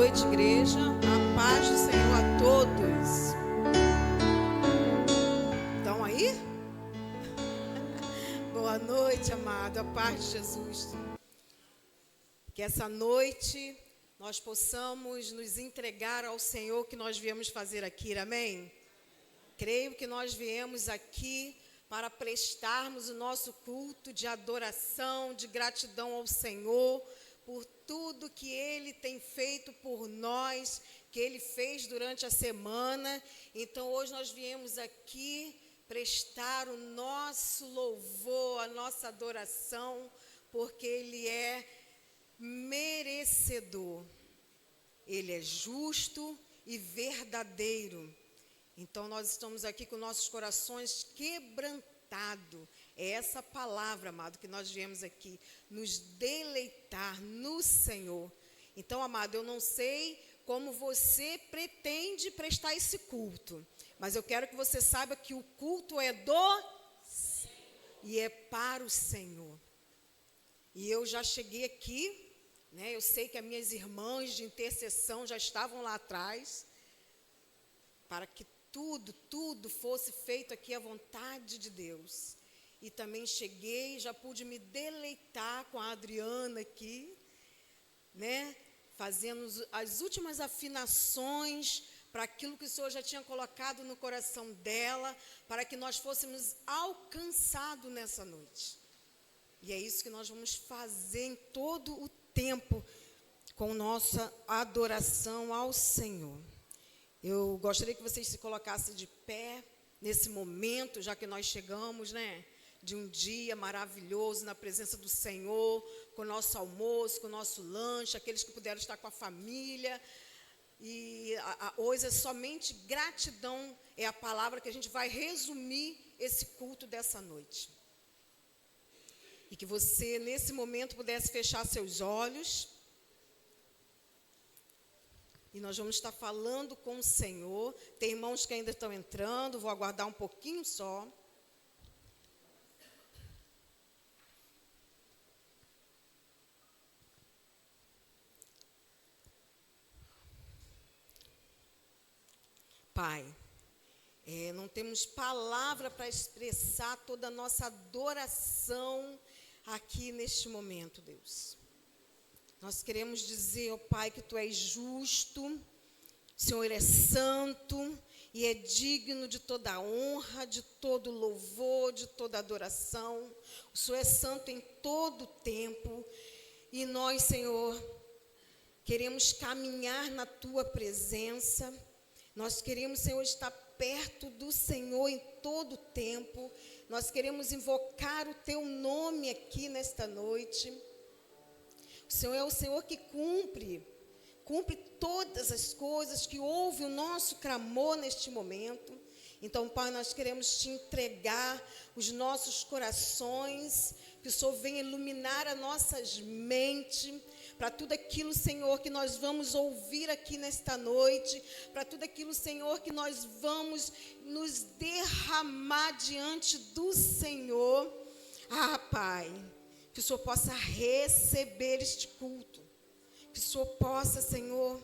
noite, igreja. A paz do Senhor a todos. Estão aí? Boa noite, amado. A paz de Jesus. Que essa noite nós possamos nos entregar ao Senhor que nós viemos fazer aqui, amém? Creio que nós viemos aqui para prestarmos o nosso culto de adoração, de gratidão ao Senhor, por tudo que Ele tem feito por nós, que Ele fez durante a semana. Então, hoje nós viemos aqui prestar o nosso louvor, a nossa adoração, porque Ele é merecedor. Ele é justo e verdadeiro. Então, nós estamos aqui com nossos corações quebrantados. É essa palavra, amado, que nós viemos aqui, nos deleitar no Senhor. Então, amado, eu não sei como você pretende prestar esse culto, mas eu quero que você saiba que o culto é do Senhor e é para o Senhor. E eu já cheguei aqui, né? Eu sei que as minhas irmãs de intercessão já estavam lá atrás, para que tudo fosse feito aqui à vontade de Deus. E também cheguei, já pude me deleitar com a Adriana aqui, né? Fazendo as últimas afinações para aquilo que o Senhor já tinha colocado no coração dela, para que nós fôssemos alcançados nessa noite. E é isso que nós vamos fazer em todo o tempo, com nossa adoração ao Senhor. Eu gostaria que vocês se colocassem de pé nesse momento, já que nós chegamos, né, de um dia maravilhoso na presença do Senhor, com o nosso almoço, com o nosso lanche, aqueles que puderam estar com a família. E hoje é somente gratidão, é a palavra que a gente vai resumir esse culto dessa noite. E que você, nesse momento, pudesse fechar seus olhos. E nós vamos estar falando com o Senhor. Tem irmãos que ainda estão entrando, vou aguardar um pouquinho só. Pai, não temos palavra para expressar toda a nossa adoração aqui neste momento, Deus. Nós queremos dizer, ó Pai, que Tu és justo, o Senhor é santo e é digno de toda honra, de todo louvor, de toda adoração. O Senhor é santo em todo o tempo e nós, Senhor, queremos caminhar na Tua presença. Nós queremos, Senhor, estar perto do Senhor em todo o tempo. Nós queremos invocar o Teu nome aqui nesta noite. O Senhor é o Senhor que cumpre todas as coisas, que ouve o nosso clamor neste momento. Então, Pai, nós queremos Te entregar os nossos corações, que o Senhor venha iluminar as nossas mentes, para tudo aquilo, Senhor, que nós vamos ouvir aqui nesta noite, para tudo aquilo, Senhor, que nós vamos nos derramar diante do Senhor. Pai, que o Senhor possa receber este culto, que o Senhor possa, Senhor,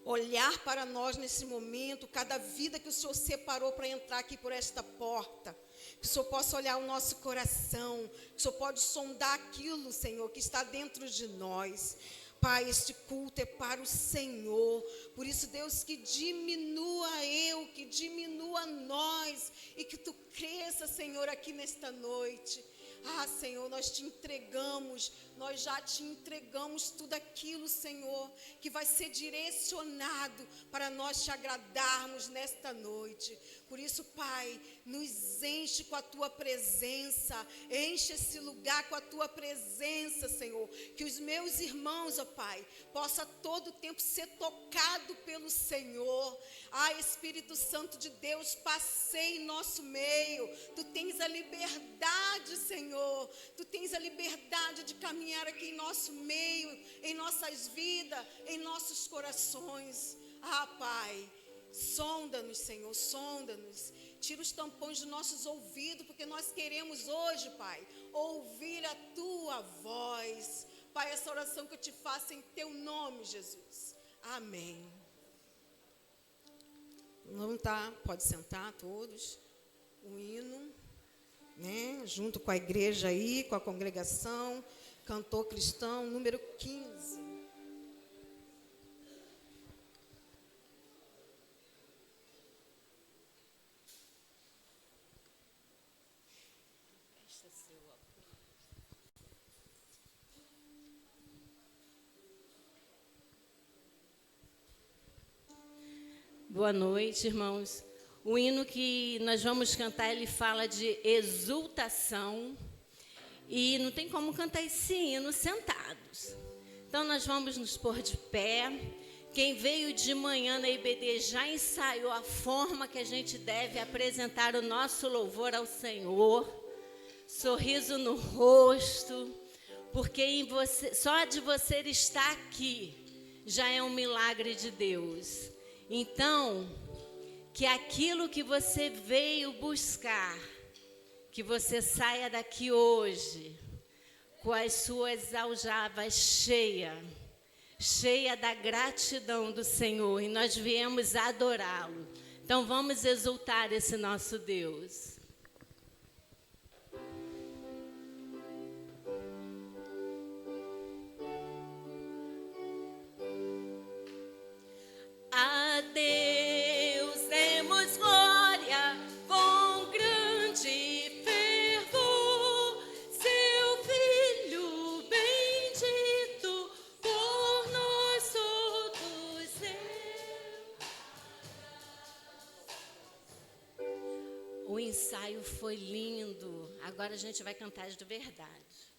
olhar para nós nesse momento, cada vida que o Senhor separou para entrar aqui por esta porta, que o Senhor possa olhar o nosso coração, que o Senhor pode sondar aquilo, Senhor, que está dentro de nós. Pai, este culto é para o Senhor, por isso, Deus, que diminua eu, que diminua nós, e que Tu cresça, Senhor, aqui nesta noite. Senhor, nós Te entregamos, nós já Te entregamos tudo aquilo, Senhor, que vai ser direcionado para nós Te agradarmos nesta noite. Por isso, Pai, nos enche com a Tua presença, enche esse lugar com a Tua presença, Senhor, que os meus irmãos, ó Pai, possa todo o tempo ser tocado pelo Senhor. Espírito Santo de Deus, passei em nosso meio, Tu tens a liberdade, Senhor, Tu tens a liberdade de caminhar aqui em nosso meio, em nossas vidas, em nossos corações. Pai, sonda-nos, Senhor, sonda-nos. Tira os tampões dos nossos ouvidos, porque nós queremos hoje, Pai, ouvir a Tua voz. Pai, essa oração que eu te faço em teu nome, Jesus. Amém. Não tá, pode sentar todos. O hino, né, junto com a igreja aí, com a congregação, cantor cristão, número 15. Boa noite, irmãos. O hino que nós vamos cantar, ele fala de exultação. E não tem como cantar esse hino sentados. Então, nós vamos nos pôr de pé. Quem veio de manhã na IBD já ensaiou a forma que a gente deve apresentar o nosso louvor ao Senhor. Sorriso no rosto, porque em você, só de você estar aqui já é um milagre de Deus. Então, que aquilo que você veio buscar, que você saia daqui hoje com as suas aljavas cheias da gratidão do Senhor, e nós viemos adorá-lo. Então, vamos exultar esse nosso Deus. A Deus demos glória com grande fervor, seu Filho bendito por nós todos deu. O ensaio foi lindo. Agora a gente vai cantar de verdade.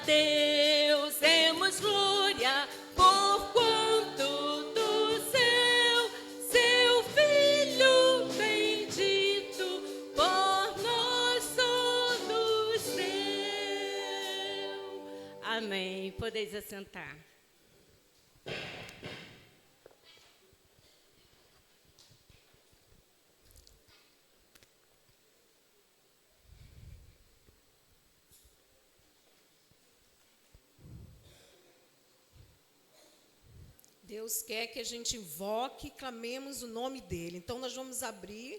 Deus demos glória por quanto do céu, seu Filho bendito por nós todos deu. Amém. Podeis assentar. Deus quer que a gente invoque e clamemos o nome dele. Então, nós vamos abrir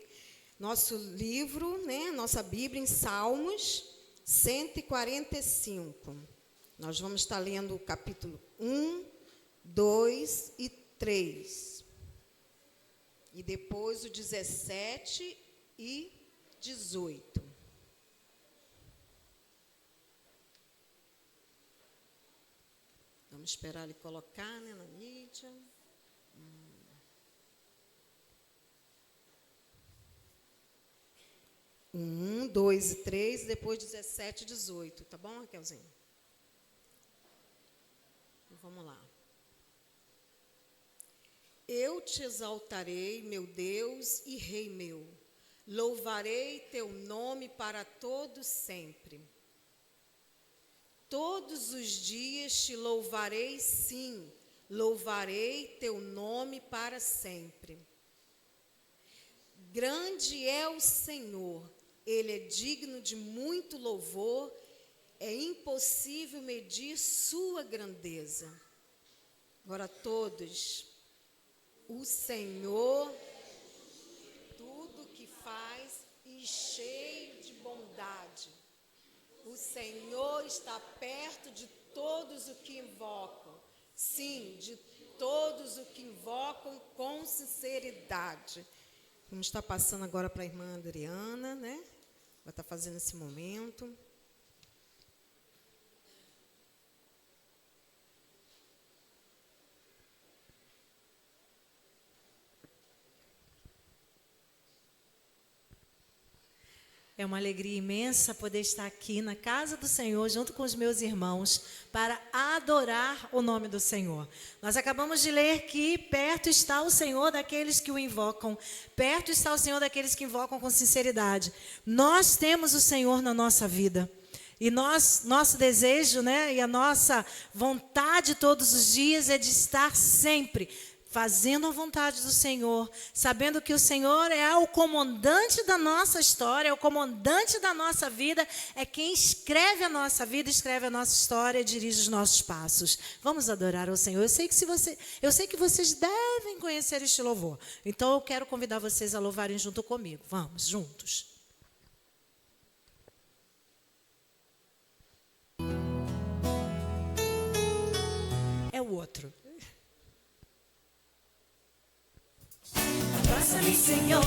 nosso livro, né, nossa Bíblia, em Salmos 145. Nós vamos estar lendo o capítulo 1, 2 e 3. E depois o 17 e 18. Vamos esperar ele colocar, né, na mídia. 1, 2 e 3, depois 17 e 18. Tá bom, Raquelzinha? Então, vamos lá. Eu te exaltarei, meu Deus e Rei meu. Louvarei teu nome para todo sempre. Todos os dias te louvarei, sim, louvarei teu nome para sempre. Grande é o Senhor, ele é digno de muito louvor, é impossível medir sua grandeza. Agora todos, o Senhor, tudo que faz e cheio de bondade. O Senhor está perto de todos os que invocam. Sim, de todos os que invocam com sinceridade. Vamos estar passando agora para a irmã Adriana, né? Vai estar fazendo esse momento. É uma alegria imensa poder estar aqui na casa do Senhor, junto com os meus irmãos, para adorar o nome do Senhor. Nós acabamos de ler que perto está o Senhor daqueles que o invocam, perto está o Senhor daqueles que invocam com sinceridade. Nós temos o Senhor na nossa vida. E nosso desejo, né, e a nossa vontade todos os dias é de estar sempre fazendo a vontade do Senhor, sabendo que o Senhor é o comandante da nossa história, é o comandante da nossa vida, é quem escreve a nossa vida, escreve a nossa história, dirige os nossos passos. Vamos adorar ao Senhor. Eu sei que vocês devem conhecer este louvor. Então eu quero convidar vocês a louvarem junto comigo. Vamos, juntos. É o outro. Abraça-me, Senhor,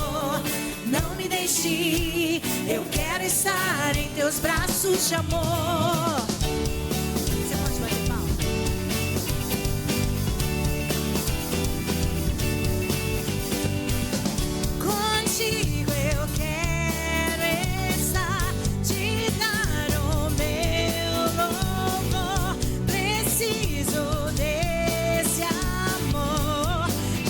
não me deixe ir. Eu quero estar em teus braços de amor. Você pode bater palma? Contigo eu quero estar, te dar o meu louvor. Preciso desse amor.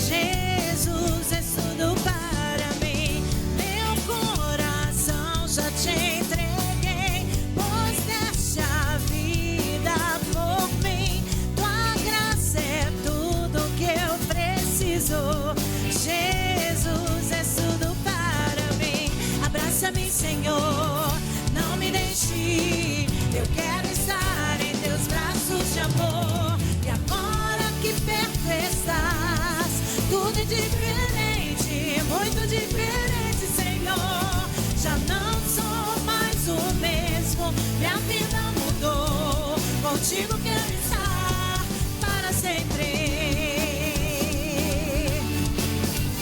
Jesus é tudo para mim. Meu coração já te entreguei, pois deste a vida por mim. Tua graça é tudo que eu preciso. Jesus é tudo para mim. Abraça-me, Senhor, não me deixe ir. Eu quero estar em teus braços de amor. E agora que perto estás, tudo é diferente, muito diferente, Senhor. Já não sou mais o mesmo, minha vida mudou. Contigo quero estar para sempre.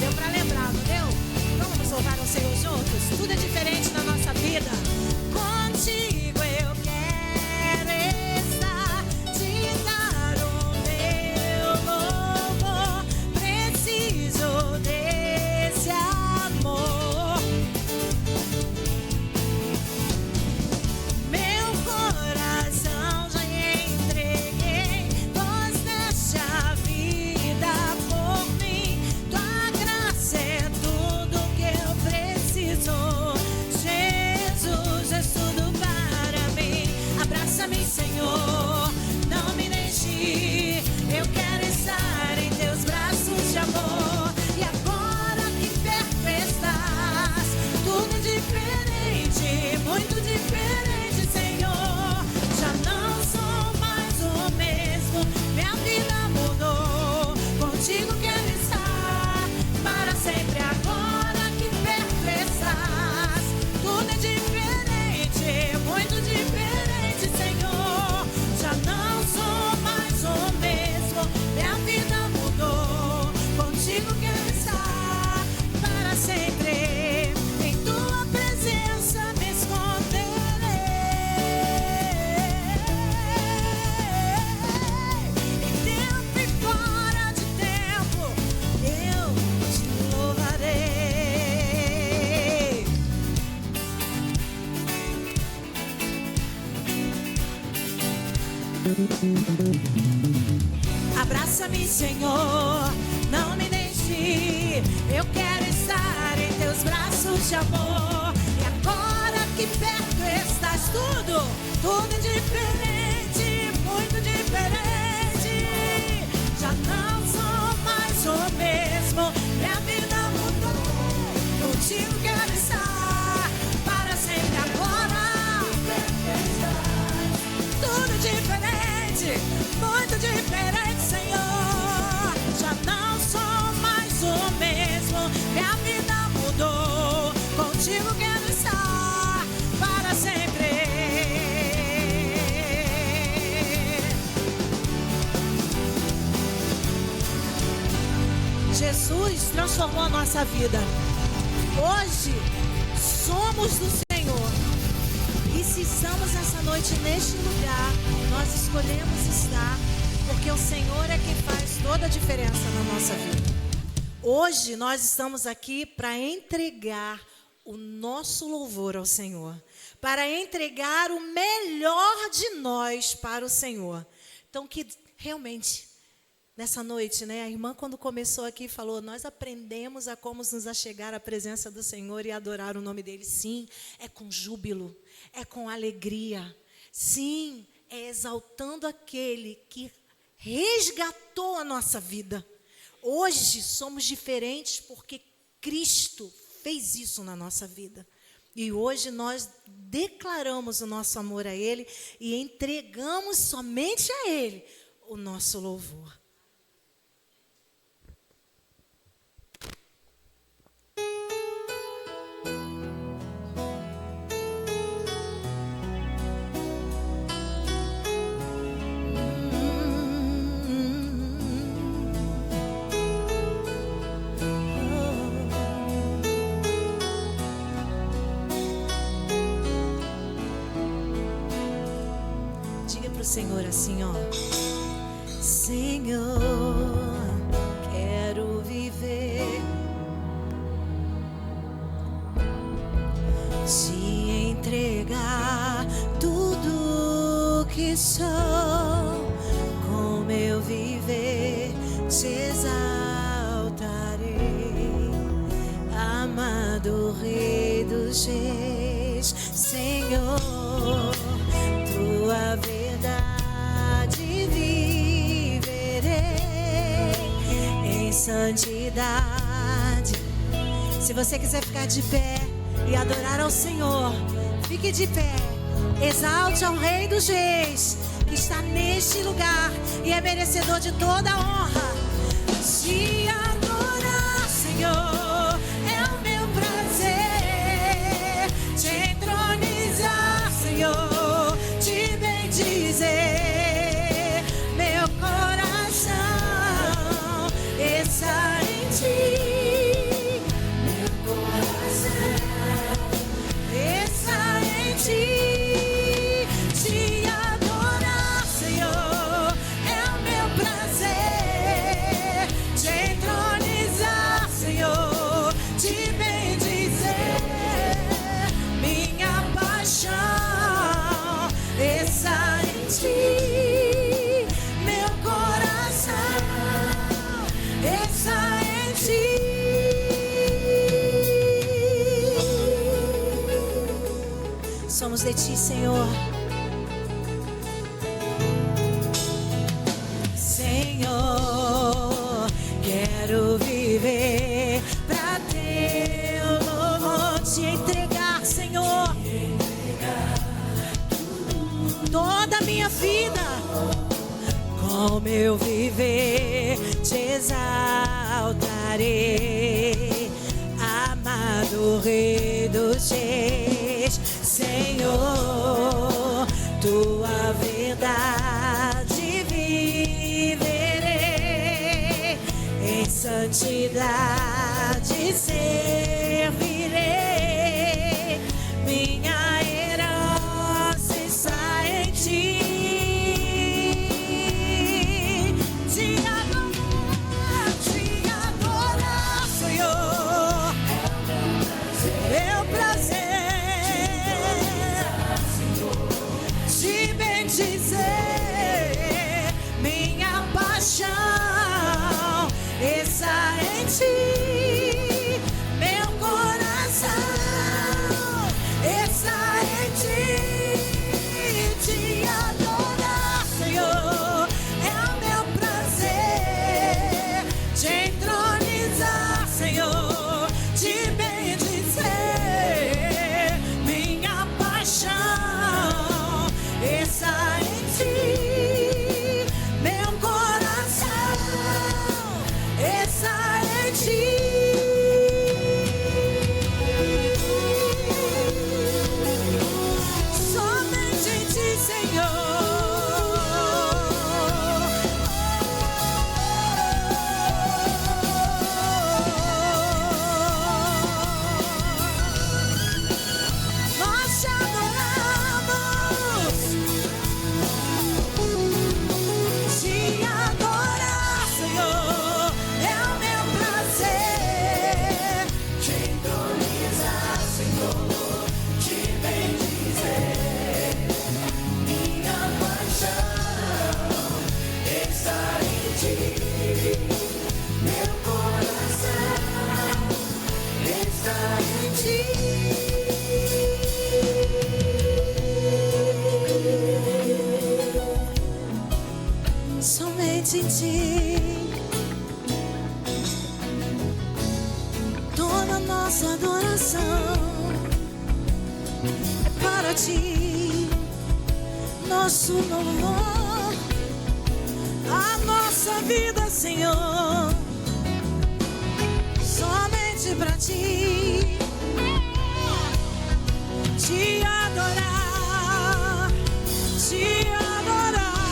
Deu para lembrar, não deu? Então vamos louvar ao Senhor juntos? Tudo é diferente na nossa vida. Contigo eu quero estar, te dar o meu louvor. Preciso desse amor. Meu coração já entreguei, pois deste a vida por mim. Tua graça é tudo que eu preciso. Jesus é tudo para mim. Abraça-me, Senhor, Abraça-me, Senhor, não me deixe. Eu quero estar em teus braços de amor. E agora que perto estás, tudo diferente, muito diferente. Já não sou mais o mesmo, minha vida mudou. Contigo quero estar para sempre agora. Tudo diferente, muito diferente, Senhor. Já não sou mais o mesmo, minha vida mudou. Contigo quero estar para sempre. Jesus transformou a nossa vida. Hoje somos do Senhor. E se estamos essa noite neste lugar, nós escolhemos estar, porque o Senhor é quem faz toda a diferença na nossa vida. Hoje nós estamos aqui para entregar o nosso louvor ao Senhor, para entregar o melhor de nós para o Senhor. Então que realmente nessa noite, né, a irmã quando começou aqui falou, nós aprendemos a como nos achegar à presença do Senhor e adorar o nome dele. Sim, é com júbilo, é com alegria. Sim, é exaltando aquele que resgatou a nossa vida. Hoje somos diferentes porque Cristo fez isso na nossa vida. E hoje nós declaramos o nosso amor a Ele e entregamos somente a Ele o nosso louvor. Senhor, assim, ó. Senhor, quero viver, te entregar tudo que sou. Com meu viver, te exaltarei, amado Rei dos Reis, Senhor, tua verdade santidade. Se você quiser ficar de pé e adorar ao Senhor, fique de pé. Exalte ao Rei dos Reis, que está neste lugar e é merecedor de toda a honra. Te adorar, Senhor, é o meu prazer. Te entronizar, Senhor, te bendizer. Meu coração está em ti, meu coração está em ti. Te adorar, Senhor, é o meu prazer. Te entronizar, Senhor, te bendizer. Minha paixão está em ti, meu coração está em ti. Somos de ti, Senhor. Senhor, quero viver pra teu louvor, te entregar, Senhor, toda a minha vida. Com meu viver te exaltarei, amado Rei dos Reis, Senhor, tua verdade viverei, em santidade servirei, minha herança está em ti. Dizer Somente em ti toda nossa adoração é para ti, nosso louvor, a nossa vida, Senhor, somente para ti, te adorar, te adorar.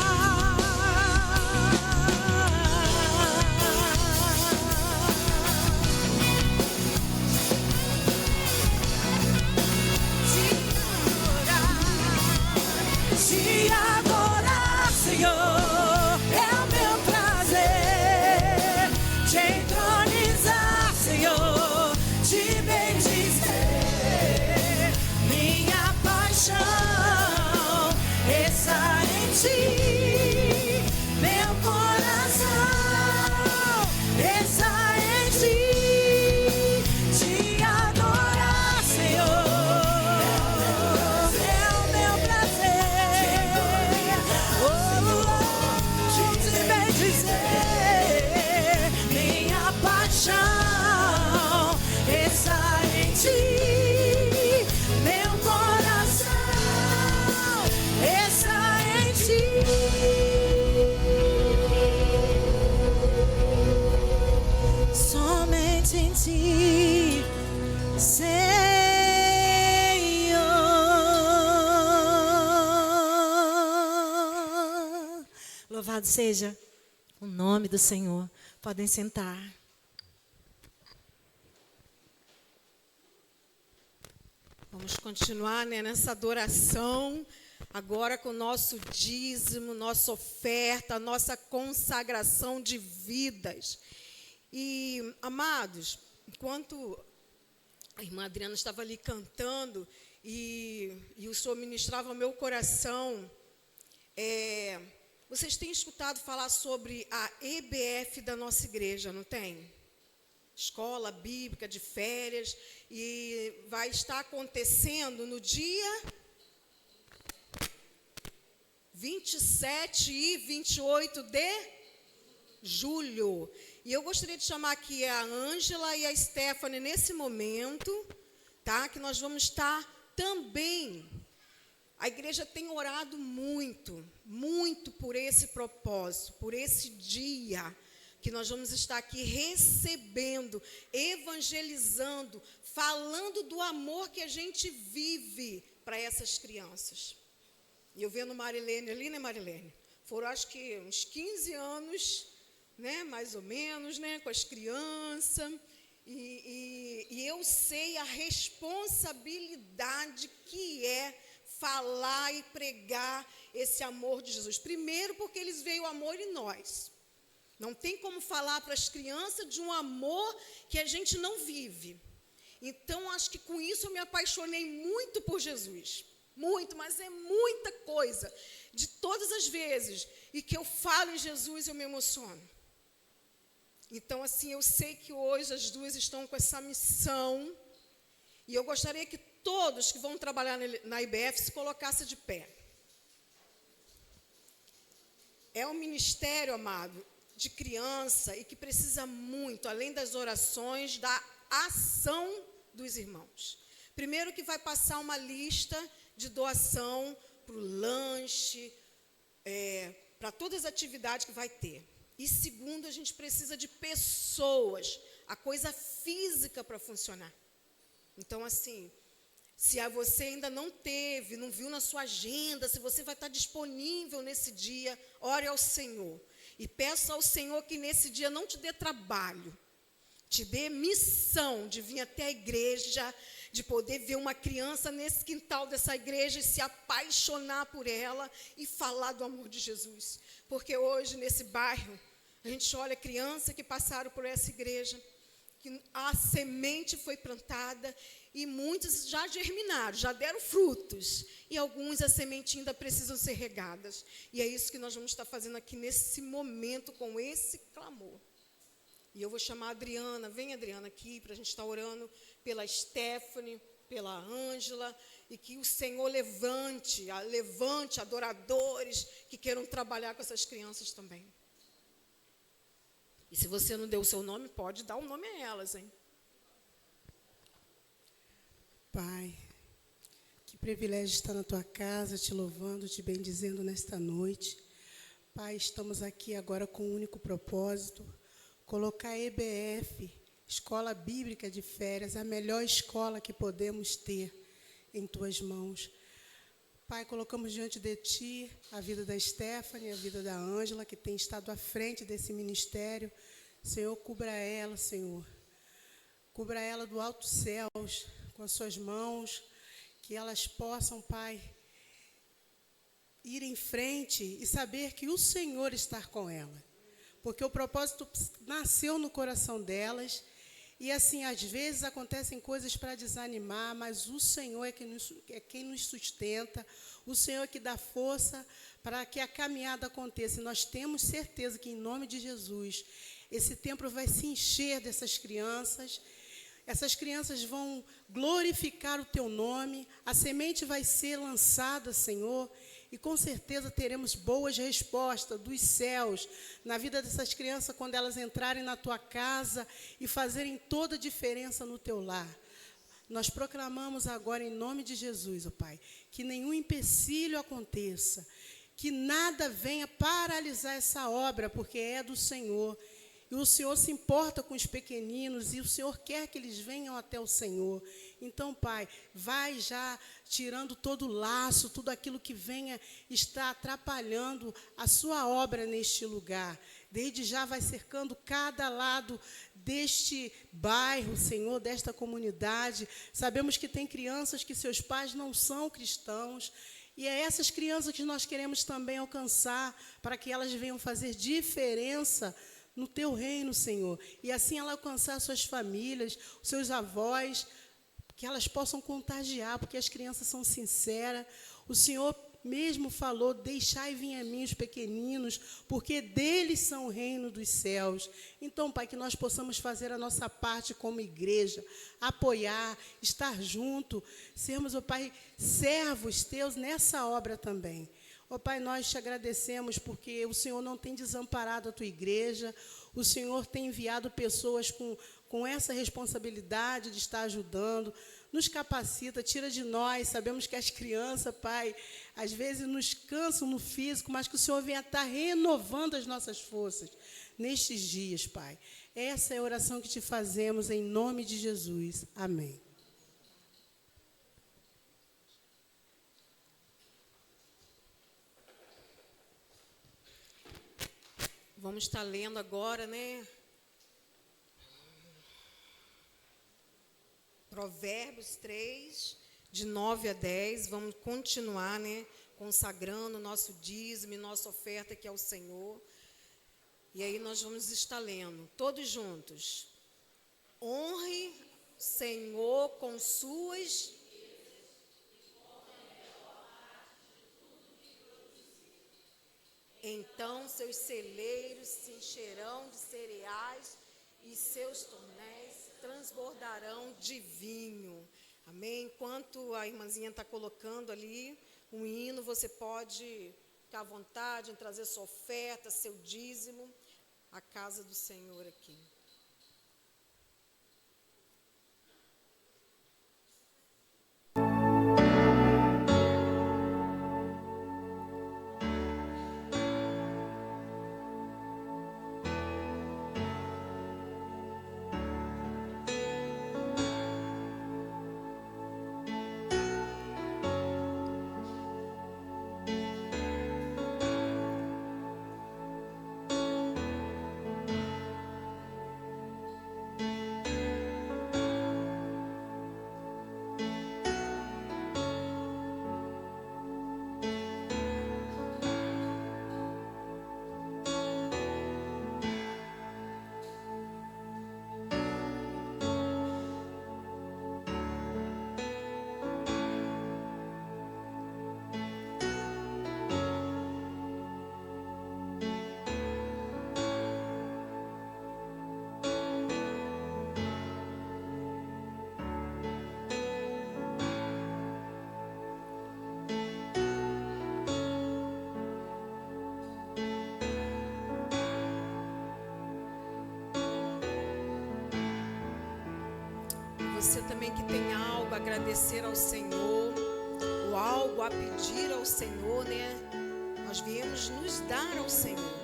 Te adorar, Senhor, é o meu prazer. Te entronizar, Senhor, te bendizer. Minha paixão está em ti. Meu coração está em ti. Te adorar, Senhor, é o meu prazer. Oh, te bendizer. Minha paixão está em ti. Meu coração está em ti. Somente em ti, Senhor. Louvado seja o nome do Senhor. Podem sentar. Vamos continuar, né, nessa adoração, agora com o nosso dízimo, nossa oferta, nossa consagração de vidas. E, amados, enquanto a irmã Adriana estava ali cantando e o Senhor ministrava ao meu coração, vocês têm escutado falar sobre a EBF da nossa igreja, não tem? Escola Bíblica de Férias, e vai estar acontecendo no dia 27 e 28 de julho. E eu gostaria de chamar aqui a Ângela e a Stephanie nesse momento, tá? Que nós vamos estar também. A igreja tem orado muito, muito por esse propósito, por esse dia que nós vamos estar aqui recebendo, evangelizando, falando do amor que a gente vive para essas crianças. E eu vendo Marilene ali, né, Marilene? Foram, acho que, uns 15 anos, né, mais ou menos, né, com as crianças. E eu sei a responsabilidade que é falar e pregar esse amor de Jesus. Primeiro, porque eles veem o amor em nós. Não tem como falar para as crianças de um amor que a gente não vive. Então, acho que com isso eu me apaixonei muito por Jesus. Muito, mas é muita coisa. De todas as vezes e que eu falo em Jesus, eu me emociono. Então, assim, eu sei que hoje as duas estão com essa missão. E eu gostaria que todos que vão trabalhar na IBF se colocassem de pé. É um ministério, amado, de criança e que precisa muito, além das orações, da ação dos irmãos. Primeiro que vai passar uma lista de doação para o lanche, para todas as atividades que vai ter. E segundo, a gente precisa de pessoas, a coisa física para funcionar. Então, assim, se você ainda não teve, não viu na sua agenda, se você vai estar disponível nesse dia, ore ao Senhor. E peça ao Senhor que nesse dia não te dê trabalho, te dê missão de vir até a igreja, de poder ver uma criança nesse quintal dessa igreja e se apaixonar por ela e falar do amor de Jesus. Porque hoje, nesse bairro, a gente olha crianças que passaram por essa igreja, que a semente foi plantada e muitos já germinaram, já deram frutos. E alguns, a semente ainda precisam ser regadas. E é isso que nós vamos estar fazendo aqui nesse momento, com esse clamor. E eu vou chamar a Adriana. Vem, Adriana, aqui, para a gente estar orando pela Stephanie, pela Ângela, e que o Senhor levante adoradores que queiram trabalhar com essas crianças também. E se você não deu o seu nome, pode dar o nome a elas, hein? Pai, que privilégio estar na tua casa, te louvando, te bendizendo nesta noite. Pai, estamos aqui agora com um único propósito, colocar a EBF, Escola Bíblica de Férias, a melhor escola que podemos ter em tuas mãos. Pai, colocamos diante de Ti a vida da Stephanie, a vida da Ângela, que tem estado à frente desse ministério. Senhor, cubra ela, Senhor. Cubra ela do alto céus, com as suas mãos, que elas possam, Pai, ir em frente e saber que o Senhor está com ela. Porque o propósito nasceu no coração delas. E assim, às vezes acontecem coisas para desanimar, mas o Senhor é quem nos sustenta, o Senhor é que dá força para que a caminhada aconteça. E nós temos certeza que, em nome de Jesus, esse templo vai se encher dessas crianças. Essas crianças vão glorificar o Teu nome, a semente vai ser lançada, Senhor, e com certeza teremos boas respostas dos céus na vida dessas crianças quando elas entrarem na Tua casa e fazerem toda a diferença no Teu lar. Nós proclamamos agora em nome de Jesus, ó Pai, que nenhum empecilho aconteça, que nada venha paralisar essa obra, porque é do Senhor. E o Senhor se importa com os pequeninos e o Senhor quer que eles venham até o Senhor. Então, Pai, vai já tirando todo o laço, tudo aquilo que venha estar atrapalhando a sua obra neste lugar. Desde já vai cercando cada lado deste bairro, Senhor, desta comunidade. Sabemos que tem crianças que seus pais não são cristãos. E é essas crianças que nós queremos também alcançar, para que elas venham fazer diferença no Teu reino, Senhor. E assim ela alcançar suas famílias, os seus avós, que elas possam contagiar, porque as crianças são sinceras. O Senhor mesmo falou: deixai vir a mim os pequeninos, porque deles são o reino dos céus. Então, Pai, que nós possamos fazer a nossa parte como igreja, apoiar, estar junto, sermos, ó Pai, servos Teus nessa obra também. Ó Pai, nós te agradecemos porque o Senhor não tem desamparado a Tua igreja, o Senhor tem enviado pessoas com essa responsabilidade de estar ajudando. Nos capacita, tira de nós. Sabemos que as crianças, Pai, às vezes nos cansam no físico, mas que o Senhor venha estar renovando as nossas forças nestes dias, Pai. Essa é a oração que te fazemos em nome de Jesus. Amém. Vamos estar lendo agora, né? Provérbios 3, de 9 a 10. Vamos continuar, né? Consagrando o nosso dízimo e nossa oferta que é o Senhor. E aí nós vamos estar lendo, todos juntos. Honre o Senhor com suas... Então seus celeiros se encherão de cereais e seus tonéis transbordarão de vinho. Amém? Enquanto a irmãzinha está colocando ali um hino, você pode ficar à vontade em trazer sua oferta, seu dízimo, à casa do Senhor aqui. você também que tem algo a agradecer ao Senhor, ou algo a pedir ao Senhor, né? Nós viemos nos dar ao Senhor,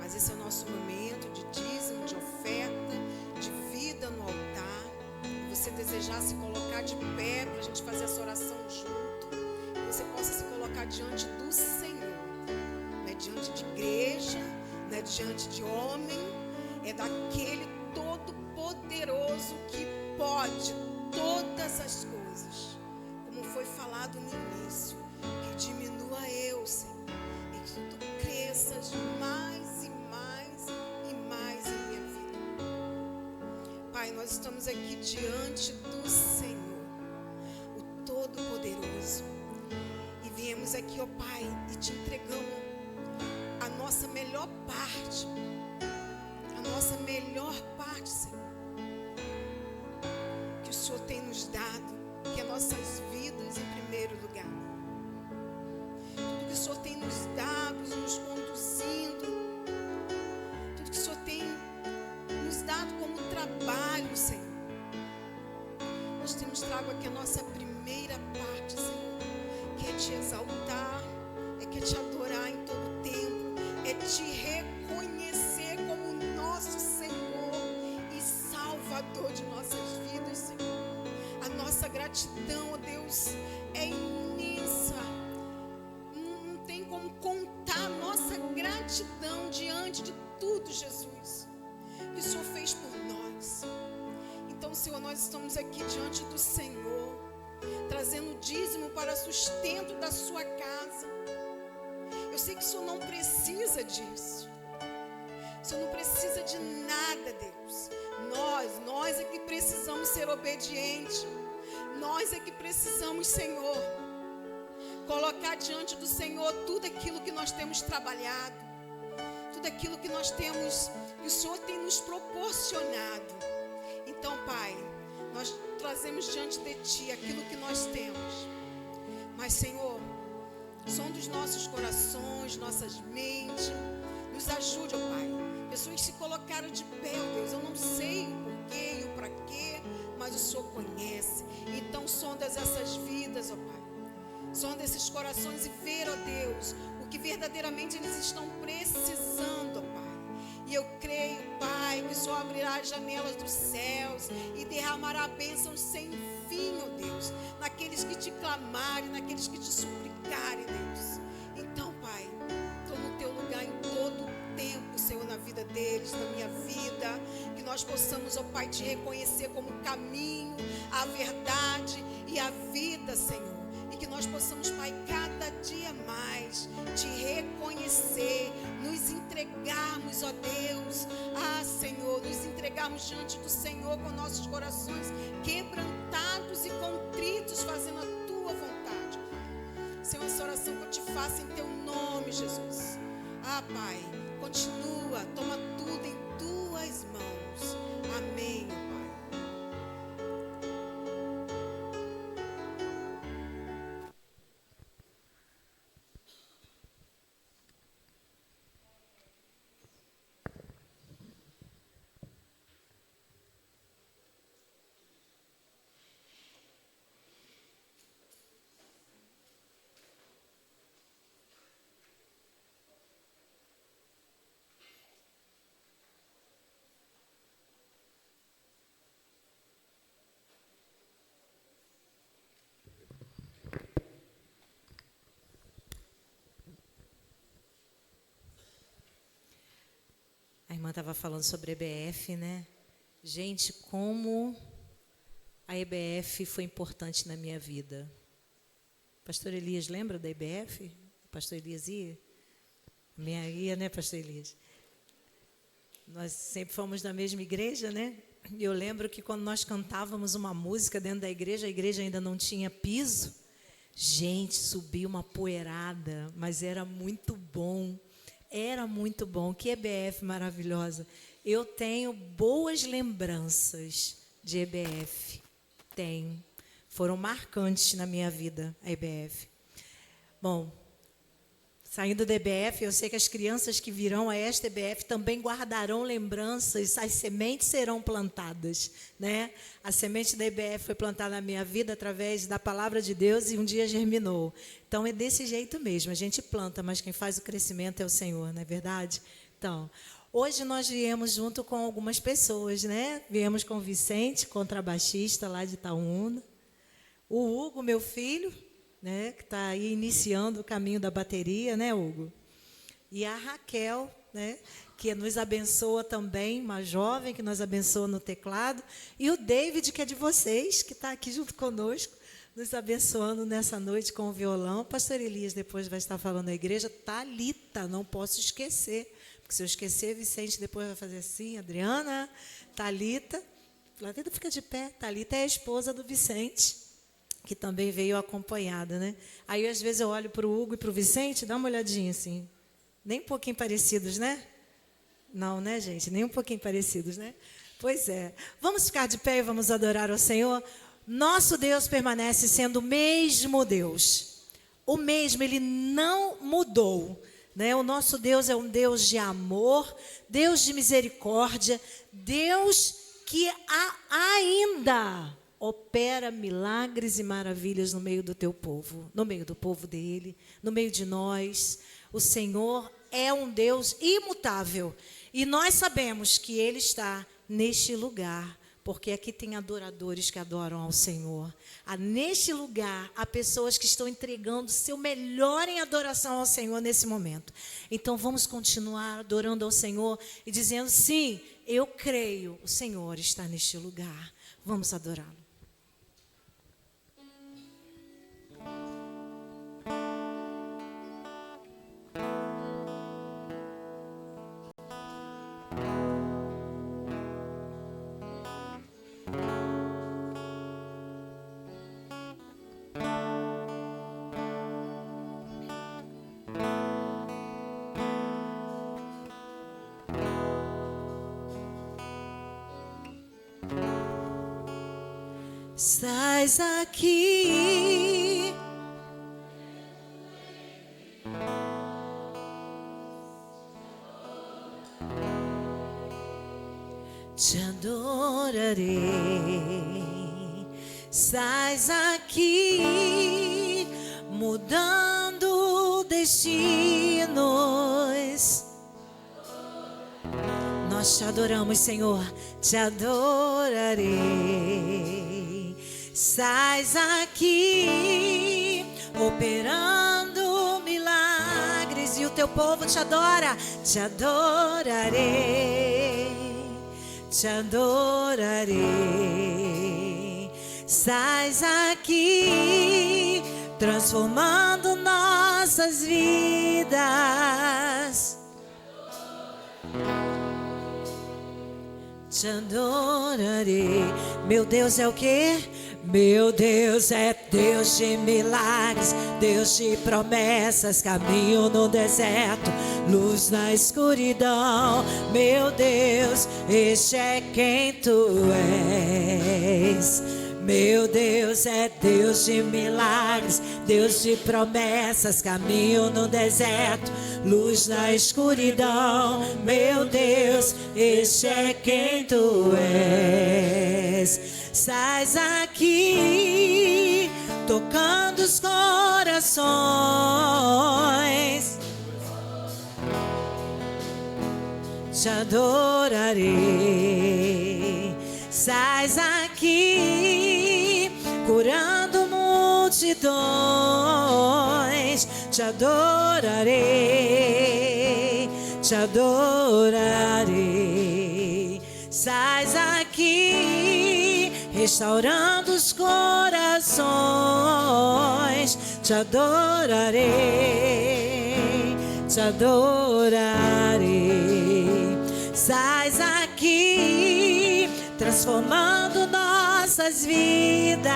mas esse é o nosso momento de dízimo, de oferta, de vida no altar. Se você desejar se colocar de pé para a gente fazer essa oração junto, que você possa se colocar diante do Senhor, não é diante de igreja, não é diante de homem, é daquele Todo-Poderoso que pode todas as coisas, como foi falado no início, que diminua eu, Senhor, e que tu cresças mais e mais e mais em minha vida. Pai, nós estamos aqui diante do Senhor, o Todo-Poderoso, e viemos aqui, ó Pai, e te entregamos a nossa melhor parte, Senhor, que o Senhor tem nos dado, que as nossas vidas em primeiro lugar, tudo que o Senhor tem nos dado, nos conduzindo, tudo que o Senhor tem nos dado como trabalho, Senhor. Nós temos trago aqui a nossa primeira parte, Senhor, que é te exaltar, é que é te adorar em todo tempo, é te reconhecer como nosso Senhor e Salvador de nossas vidas, Senhor. A nossa gratidão, ó Deus, é imensa. Não tem como contar a nossa gratidão diante de tudo, Jesus, que o Senhor fez por nós. Então, Senhor, nós estamos aqui diante do Senhor, trazendo dízimo para sustento da sua casa. Eu sei que o Senhor não precisa disso. O Senhor não precisa de nada, Deus. Nós é que precisamos ser obedientes. Nós é que precisamos, Senhor, colocar diante do Senhor tudo aquilo que nós temos trabalhado, tudo aquilo que nós temos, que o Senhor tem nos proporcionado. Então, Pai, nós trazemos diante de Ti aquilo que nós temos. Mas, Senhor, sonda os nossos corações, nossas mentes. Nos ajude, ó Pai. Pessoas se colocaram de pé, ó Deus. Eu não sei o porquê e o para quê, mas o Senhor conhece. Então, sonda essas vidas, ó Pai. Sonda esses corações e ver, ó Deus, o que verdadeiramente eles estão precisando, ó Pai. E eu creio, Pai, que o Senhor abrirá as janelas dos céus e derramará bênçãos sem fim, ó Deus, naqueles que te clamarem, naqueles que te suplicarem, Deus. Então, Pai, toma o teu lugar em todo o tempo, Senhor, na vida deles, na minha vida, que nós possamos, ó Pai, te reconhecer como o caminho, a verdade e a vida, Senhor. E que nós possamos, Pai, cada dia mais te reconhecer, nos entregarmos, ó Deus, Senhor, nos entregarmos diante do Senhor com nossos corações quebrantados e contritos, fazendo a tua vontade. Senhor, essa oração que eu te faço em teu nome, Jesus. Pai, continua, toma tudo em tuas mãos. Amém, Pai. A irmã estava falando sobre a EBF, né? Gente, como a EBF foi importante na minha vida. Pastor Elias, lembra da EBF? Pastor Elias ia? Minha ia, né, Pastor Elias? Nós sempre fomos da mesma igreja, né? Eu lembro que quando nós cantávamos uma música dentro da igreja, a igreja ainda não tinha piso. Gente, subia uma poeirada, mas era muito bom. Era muito bom. Que EBF maravilhosa. Eu tenho boas lembranças de EBF. Tenho. Foram marcantes na minha vida, a EBF. Bom, Saindo da EBF, eu sei que as crianças que virão a esta EBF também guardarão lembranças, as sementes serão plantadas, né? A semente da EBF foi plantada na minha vida através da palavra de Deus e um dia germinou. Então, é desse jeito mesmo, a gente planta, mas quem faz o crescimento é o Senhor, não é verdade? Então, hoje nós viemos junto com algumas pessoas, né? Viemos com o Vicente, contrabaixista lá de Itaúna, o Hugo, meu filho, né, que está aí iniciando o caminho da bateria, né, Hugo? E a Raquel, né, que nos abençoa também, uma jovem que nos abençoa no teclado, e o David, que é de vocês, que está aqui junto conosco, nos abençoando nessa noite com o violão. O pastor Elias depois vai estar falando na igreja. Thalita, não posso esquecer, porque se eu esquecer, Vicente depois vai fazer assim, Adriana, Thalita fica de pé. Thalita é a esposa do Vicente, que também veio acompanhada, né? Aí, às vezes, eu olho para o Hugo e para o Vicente, dá uma olhadinha assim. Nem um pouquinho parecidos, né? Não, né, gente? Nem um pouquinho parecidos, né? Pois é. Vamos ficar de pé e vamos adorar ao Senhor. Nosso Deus permanece sendo o mesmo Deus. O mesmo, Ele não mudou, né? O nosso Deus é um Deus de amor, Deus de misericórdia, Deus que ainda opera milagres e maravilhas no meio do teu povo, no meio do povo dele, no meio de nós. O Senhor é um Deus imutável e nós sabemos que Ele está neste lugar, porque aqui tem adoradores que adoram ao Senhor. Neste lugar, há pessoas que estão entregando seu melhor em adoração ao Senhor nesse momento. Então, vamos continuar adorando ao Senhor e dizendo, sim, eu creio, o Senhor está neste lugar. Vamos adorá-lo. Estás aqui, te adorarei. Estás aqui, mudando destinos. Nós te adoramos, Senhor, te adorarei. Estás aqui, operando milagres, e o teu povo te adora. Te adorarei, te adorarei. Estás aqui, transformando nossas vidas. Te adorarei. Meu Deus é o quê? Meu Deus é Deus de milagres, Deus de promessas, caminho no deserto, luz na escuridão. Meu Deus, este é quem tu és. Meu Deus é Deus de milagres, Deus de promessas, caminho no deserto, luz na escuridão. Meu Deus, este é quem tu és. Estás aqui, tocando os corações. Te adorarei. Estás aqui, curando multidões. Te adorarei, te adorarei. Estás aqui, restaurando os corações. Te adorarei, te adorarei. Estás aqui, transformando nossas vidas.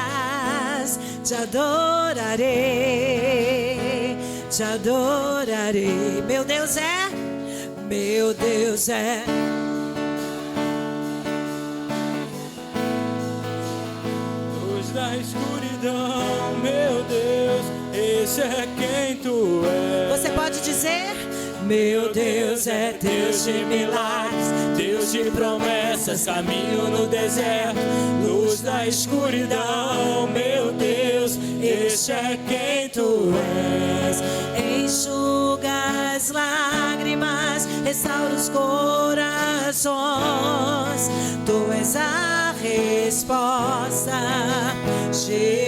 Te adorarei, te adorarei. Meu Deus é, meu Deus é. Luz na escuridão, meu Deus, esse é quem tu és. Você pode dizer dizer? Meu Deus é Deus de milagres, Deus de promessas, caminho no deserto, luz da escuridão. Meu Deus, este é quem tu és. Enxuga as lágrimas, restaura os corações. Tu és a resposta, Jesus.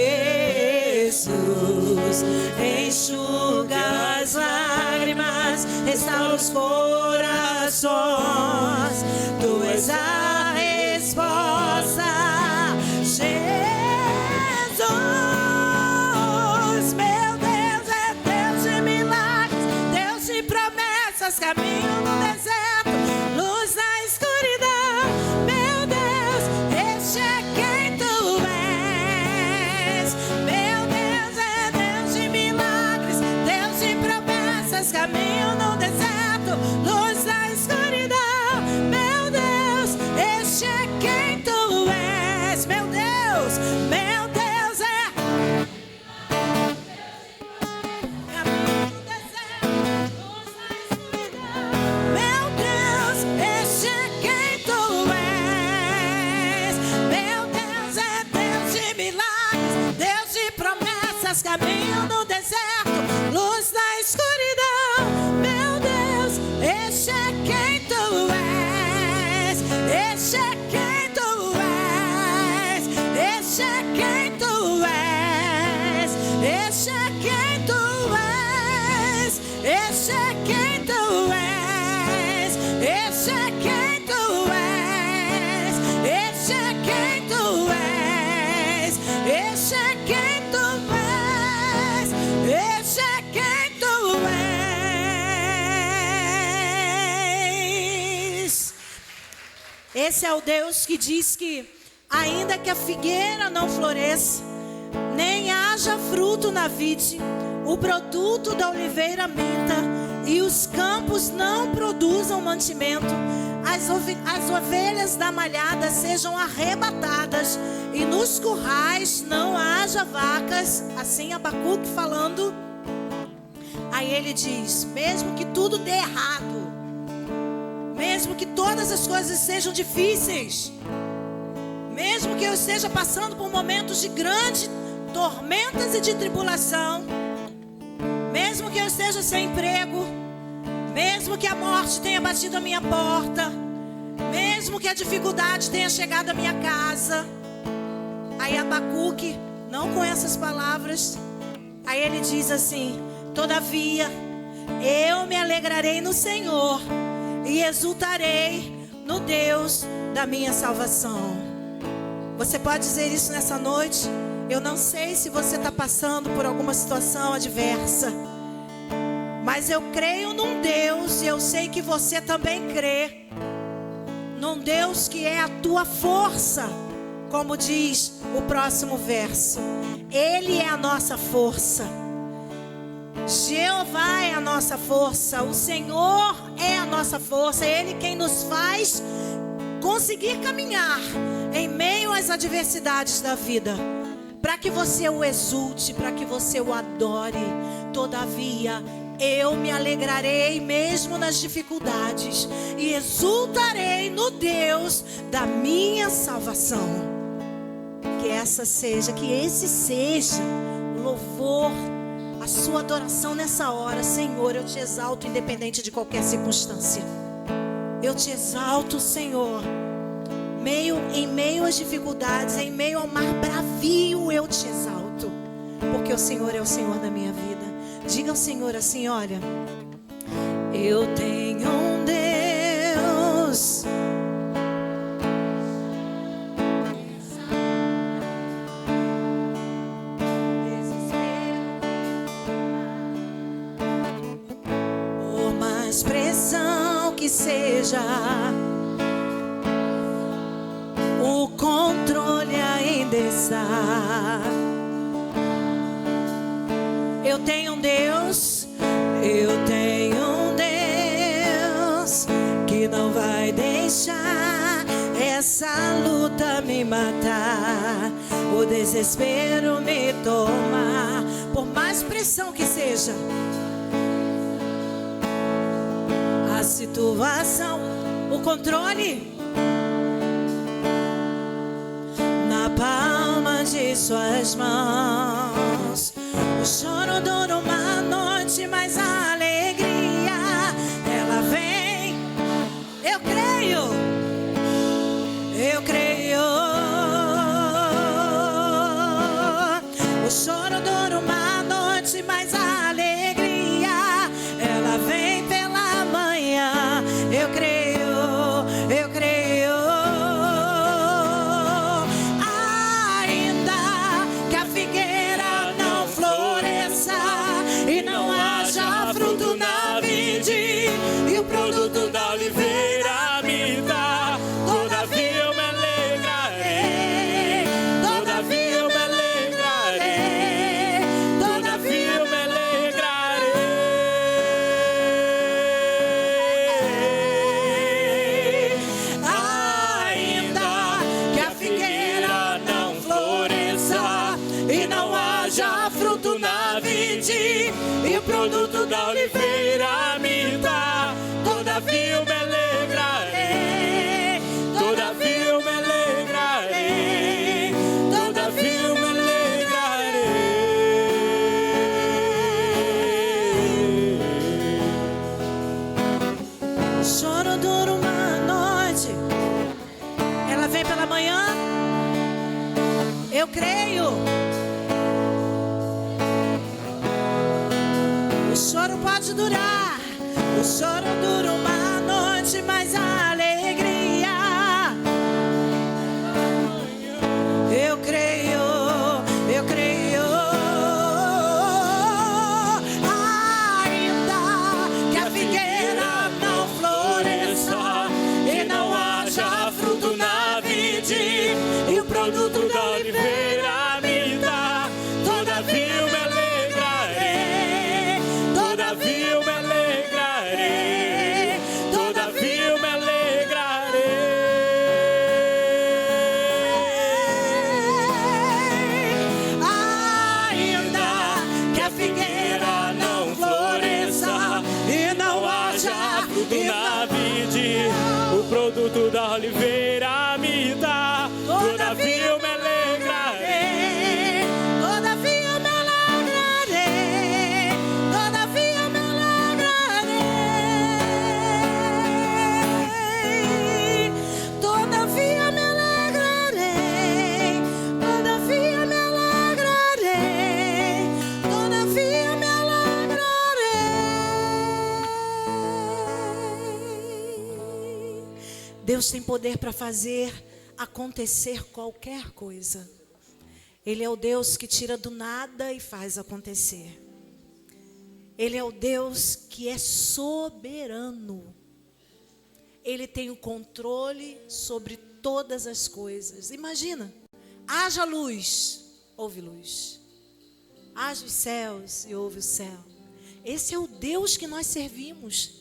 Enxuga as lágrimas, restaura os corações. Tu és a resposta, Jesus. Meu Deus é Deus de milagres, Deus de promessas, caminho no deserto, luz na escuridão. Meu Deus, este é quem tu és. Meu Deus é Deus de milagres, Deus de promessas, caminho no deserto, luz na escuridão. Meu Deus, este é quem tu és. Meu Deus é caminho no deserto, luz na escuridão. Meu Deus, este é quem tu és. Meu Deus é Deus de milagres, Deus de promessas, caminho no deserto, luz na escuridão. Meu Deus, este é quem tu és. Este é quem tu és. Este é quem tu és. Este é quem tu és. Este é quem tu és. Este é quem tu és. Este é quem tu és. Este é quem tu és. Este é quem tu és. Esse é o Deus que diz que, ainda que a figueira não floresça, nem haja fruto na vide, o produto da oliveira minta, e os campos não produzam mantimento, as ovelhas da malhada sejam arrebatadas, e nos currais não haja vacas. Assim Abacuque falando. Aí ele diz: mesmo que tudo dê errado, mesmo que todas as coisas sejam difíceis, mesmo que eu esteja passando por momentos de grandes tormentas e de tribulação, mesmo que eu esteja sem emprego, mesmo que a morte tenha batido a minha porta, mesmo que a dificuldade tenha chegado à minha casa. Aí Abacuque, não com essas palavras, aí ele diz assim: todavia eu me alegrarei no Senhor e exultarei no Deus da minha salvação. Você pode dizer isso nessa noite? Eu não sei se você está passando por alguma situação adversa, mas eu creio num Deus, e eu sei que você também crê, num Deus que é a tua força, como diz o próximo verso. Ele é a nossa força. Jeová é a nossa força, o Senhor é a nossa força, é Ele quem nos faz conseguir caminhar em meio às adversidades da vida, para que você o exulte, para que você o adore. Todavia eu me alegrarei mesmo nas dificuldades e exultarei no Deus da minha salvação. Que esse seja o louvor, a sua adoração nessa hora. Senhor, eu te exalto independente de qualquer circunstância. Eu te exalto, Senhor. Em meio às dificuldades, em meio ao mar bravio, eu te exalto, porque o Senhor é o Senhor da minha vida. Diga ao Senhor assim: olha, eu tenho um Deus por mais pressão que seja, o controle ainda está. Eu tenho um Deus que não vai deixar essa luta me matar, o desespero me tomar. Por mais pressão que seja, tua ação. O controle na palma de suas mãos. O choro dura uma noite, mas a alegria ela vem. Eu creio, eu creio. O choro dura uma noite, mas a alegria ela vem pela manhã. Eu creio, eu creio. Ainda que a figueira não floresça e não haja fruto na vide, e o produto da oliveira me dá, todavia eu me alegrarei, todavia eu me alegrarei, todavia eu me alegrarei. Ainda que a figueira não floresça e não haja fruto na vide, e o produto da oliveira me dá, todavia eu me alegrarei, todavia eu me alegrarei, todavia eu me alegrarei. O choro dura uma noite, ela vem pela manhã. Eu creio. O choro pode durar, o choro dura uma noite, mas a alegria, eu creio, eu creio. Ainda que a figueira não floresça e não haja fruto na vide, e o produto da oliveira me dá, todavia eu me alegrarei, todavia eu me alegrarei, todavia eu me alegrarei. Ainda que a figueira não floresça e não haja fruto na vide, o produto da oliveira me dá, todavia eu me alegrarei, todavia eu me alegrarei, todavia eu me alegrarei, todavia eu me alegrarei, todavia eu me alegrarei, todavia eu me alegrarei. Deus tem poder para fazer acontecer qualquer coisa. Ele é o Deus que tira do nada e faz acontecer. Ele é o Deus que é soberano. Ele tem o controle sobre todas as coisas. Imagina, haja luz, houve luz. Haja os céus e houve o céu. Esse é o Deus que nós servimos.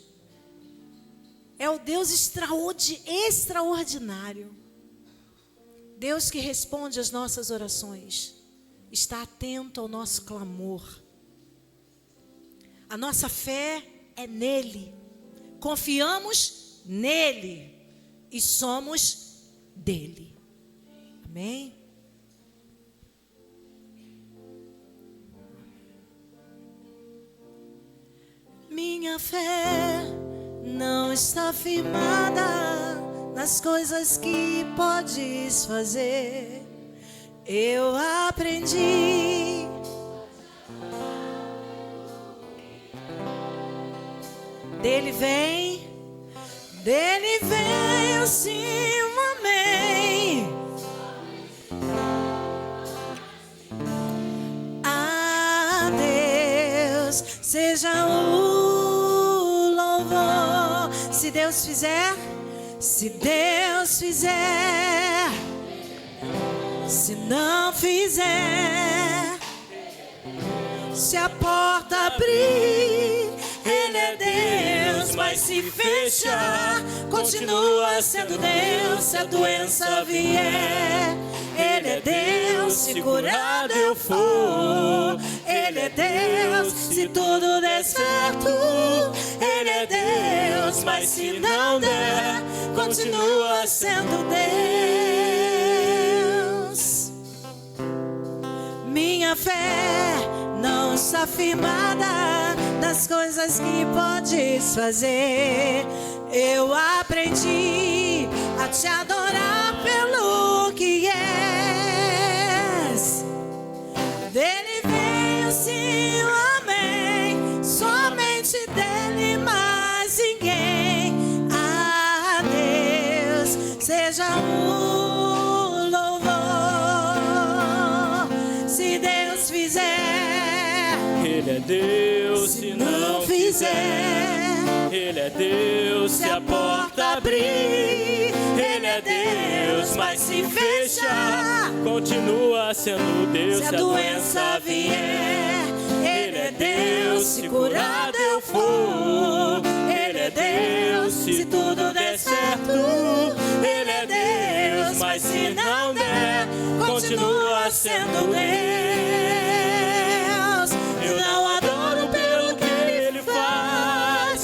É o Deus extraordinário. Deus que responde às nossas orações. Está atento ao nosso clamor. A nossa fé é nele. Confiamos nele. E somos dele. Amém? Minha fé não está firmada nas coisas que podes fazer. Eu aprendi dele vem sim um amém. A Deus seja o louvor. Se Deus fizer, se Deus fizer, se não fizer, se a porta abrir, Ele é Deus mas se fechar, continua sendo Deus. Se a doença vier, Ele é Deus. Se curado eu for, Ele é Deus. Se tudo der certo, Ele é Deus. Mas se não der, continua sendo Deus. Minha fé não está firmada nas coisas que podes fazer. Eu aprendi a te adorar pelo que és. Dele veio sim o amém, somente dele mais ninguém. A Deus seja o louvor. Se Deus fizer, Ele é Deus. Se não fizer, Ele é Deus. Se a porta abrir, Ele é Deus. Mas se fechar, continua sendo Deus. se a doença vier, Ele é Deus. Se curado eu for, Ele é Deus. Se tudo der certo, Ele é Deus. Mas se não der, continua sendo Deus. Eu não adoro pelo que Ele faz,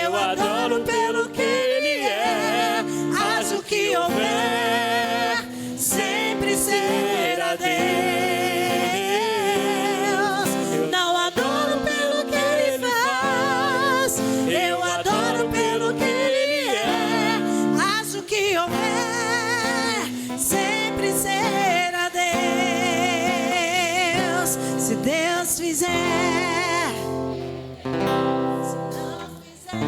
eu adoro pelo que Ele é. Haja o que houver, sempre será Deus. Não adoro pelo que Ele faz, eu adoro pelo que Ele é. Haja o que houver, sempre será Deus. Se Deus fizer, se não fizer,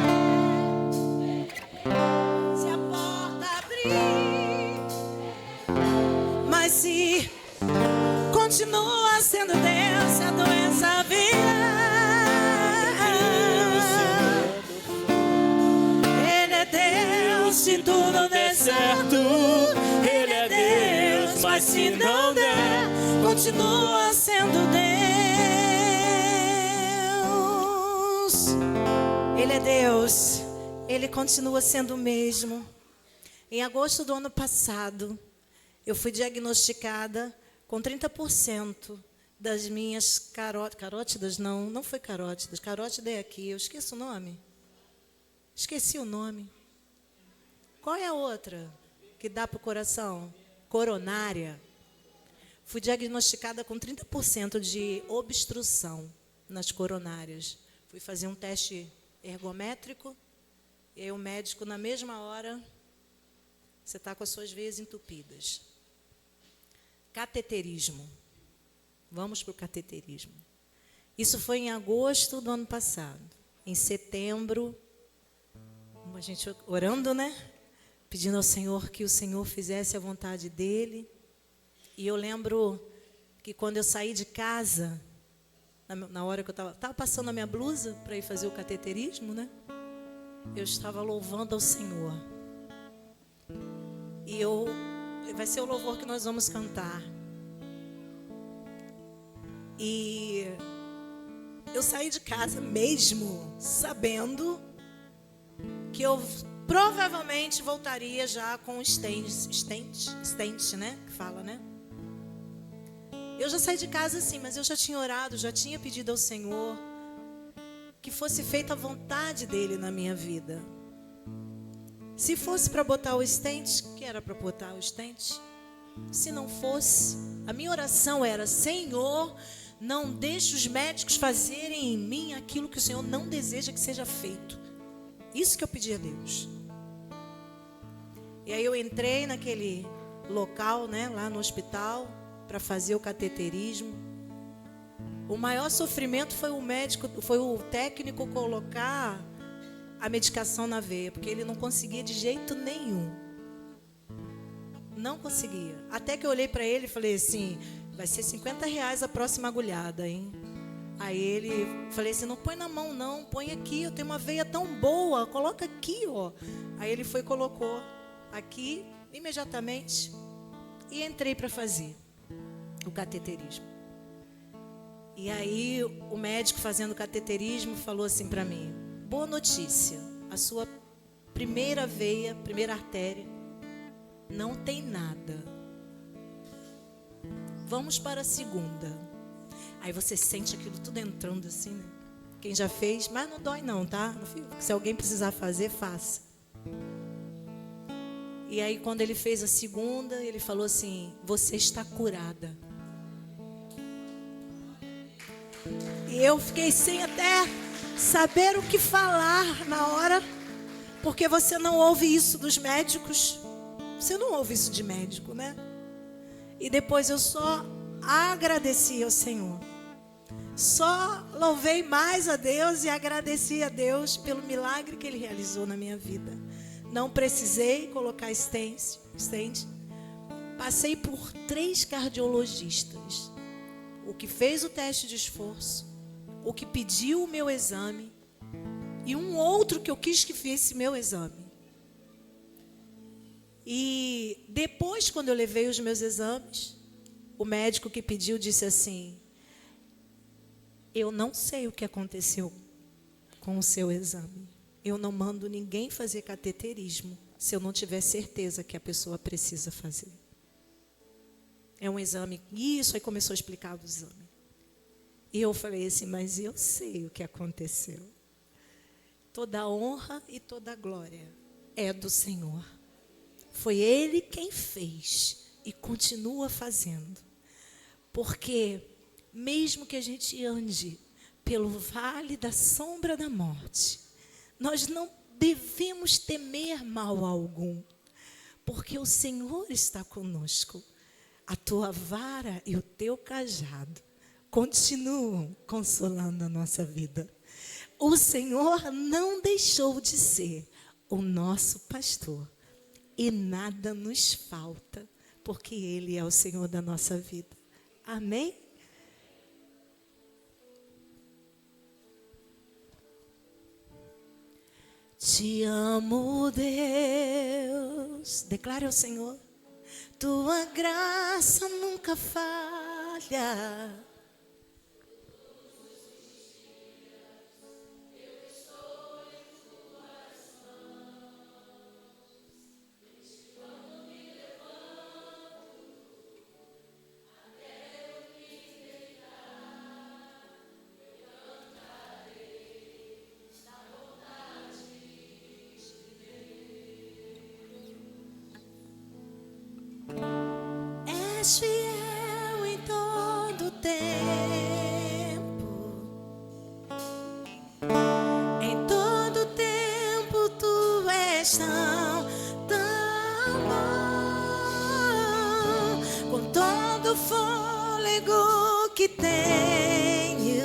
se a porta abrir, mas se continua sendo Deus. Se a doença vier, Ele é Deus. Se tudo der certo, Ele é Deus. Mas se não der, continua sendo Deus. Ele é Deus. Ele continua sendo o mesmo. Em agosto do ano passado, eu fui diagnosticada com 30% das minhas carótidas. Não foi carótidas. Carótida é aqui. Eu esqueço o nome. Esqueci o nome. Qual é a outra que dá para o coração? Coronária. Fui diagnosticada com 30% de obstrução nas coronárias. Fui fazer um teste ergométrico. E aí o médico, na mesma hora, você está com as suas veias entupidas. Cateterismo. Vamos para o cateterismo. Isso foi em agosto do ano passado. Em setembro, a gente orando, né? Pedindo ao Senhor que o Senhor fizesse a vontade dEle. E eu lembro que quando eu saí de casa, na hora que eu estava passando a minha blusa para ir fazer o cateterismo, né? Eu estava louvando ao Senhor. E vai ser o louvor que nós vamos cantar. E eu saí de casa mesmo sabendo que eu provavelmente voltaria já com stent, né? Que fala, né? Eu já saí de casa assim, mas eu já tinha orado, já tinha pedido ao Senhor que fosse feita a vontade dEle na minha vida. Se fosse para botar o stent, que era para botar o stent. Se não fosse, a minha oração era: Senhor, não deixe os médicos fazerem em mim aquilo que o Senhor não deseja que seja feito. Isso que eu pedi a Deus. E aí eu entrei naquele local, né, lá no hospital, para fazer o cateterismo. O maior sofrimento foi o técnico colocar a medicação na veia, porque ele não conseguia de jeito nenhum. Não conseguia. Até que eu olhei para ele e falei assim: vai ser R$50 a próxima agulhada, hein? Aí ele, falei assim: não põe na mão não, põe aqui, eu tenho uma veia tão boa, coloca aqui, ó. Aí ele foi e colocou aqui, imediatamente, e entrei para fazer o cateterismo. E aí o médico fazendo o cateterismo falou assim para mim: boa notícia, a sua primeira veia, primeira artéria, não tem nada. Vamos para a segunda. Aí você sente aquilo tudo entrando assim, né? Quem já fez, mas não dói não, tá? Se alguém precisar fazer, faça. E aí quando ele fez a segunda, ele falou assim: você está curada. E eu fiquei sem até saber o que falar na hora, porque você não ouve isso dos médicos. Você não ouve isso de médico, né? E depois eu só agradeci ao Senhor. Só louvei mais a Deus e agradeci a Deus pelo milagre que Ele realizou na minha vida. Não precisei colocar stent. Passei por 3 cardiologistas. O que fez o teste de esforço, o que pediu o meu exame e um outro que eu quis que fizesse meu exame. E depois, quando eu levei os meus exames, o médico que pediu disse assim: eu não sei o que aconteceu com o seu exame. Eu não mando ninguém fazer cateterismo se eu não tiver certeza que a pessoa precisa fazer. É um exame. Isso, aí começou a explicar o exame. E eu falei assim: mas eu sei o que aconteceu. Toda a honra e toda a glória é do Senhor. Foi Ele quem fez e continua fazendo. Porque mesmo que a gente ande pelo vale da sombra da morte, nós não devemos temer mal algum, porque o Senhor está conosco. A tua vara e o teu cajado continuam consolando a nossa vida. O Senhor não deixou de ser o nosso pastor e nada nos falta, porque Ele é o Senhor da nossa vida. Amém? Te amo, Deus. Declare ao Senhor: tua graça nunca falha. És fiel em todo tempo. Em todo tempo tu és tão bom. Com todo fôlego que tenho,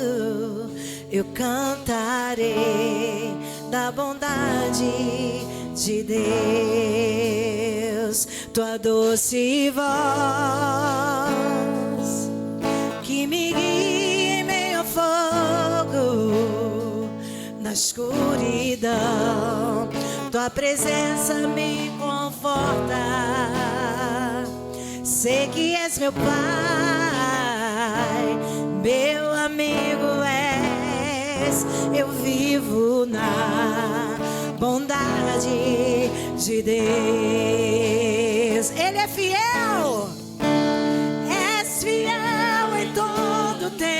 eu cantarei da bondade de Deus. Tua doce voz que me guia em meio ao fogo, na escuridão, tua presença me conforta. Sei que és meu Pai, meu amigo és. Eu vivo na bondade de Deus. Ele é fiel, és fiel em todo tempo.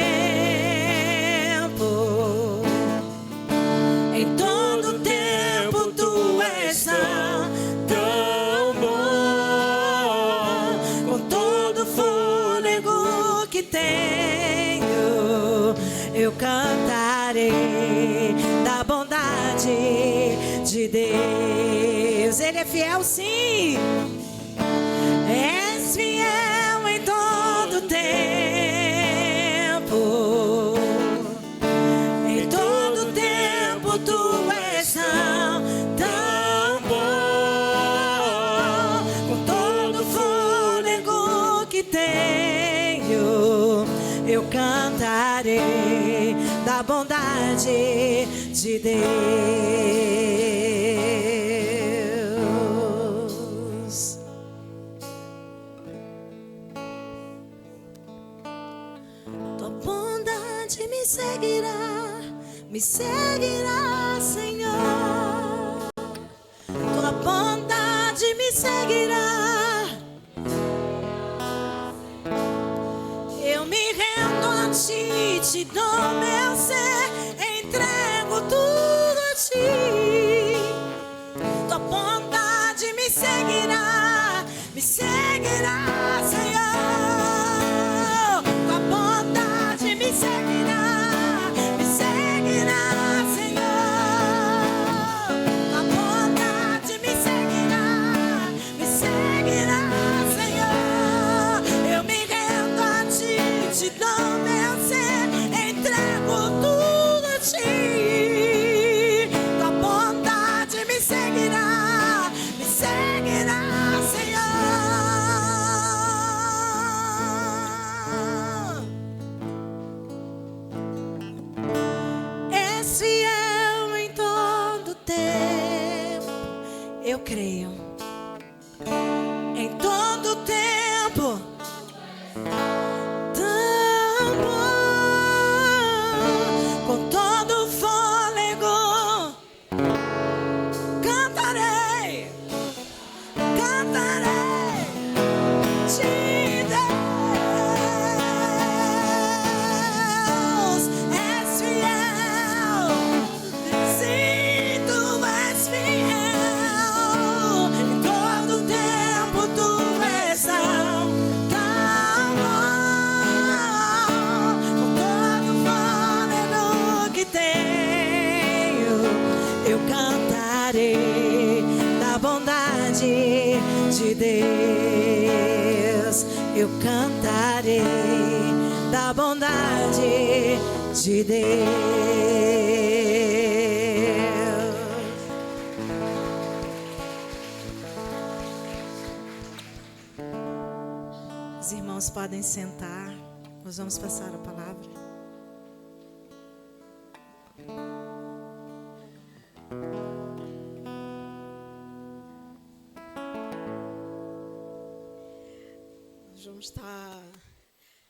Em todo tempo tu és tão bom. Com todo fôlego que tenho, eu cantarei da bondade de Deus. Ele é fiel, sim. És fiel em todo tempo. Em todo tempo tu és tão bom. Com todo fôlego que tenho, eu cantarei da bondade de Deus. Tua bondade me seguirá, Senhor. seguirá. Eu me rendo a ti, te dou meu ser, entrego tudo a ti. Tua bondade me seguirá, Senhor. Tua bondade me seguirá, Senhor. Tua bondade me seguirá, Senhor. Eu me rendo a ti, te dou meu ser, entrego tudo a ti. Tua bondade me seguirá, Senhor. És fiel em todo tempo, eu creio. Em todo tempo, tão bom, com todo fôlego, cantarei, te Deus, és fiel, sim, tu és fiel, em todo tempo tu és tão bom, com todo fôlego que tenho, eu cantarei da bondade de Deus. Eu cantarei da bondade de Deus. Os irmãos podem sentar. Nós vamos passar a palavra. Nós vamos estar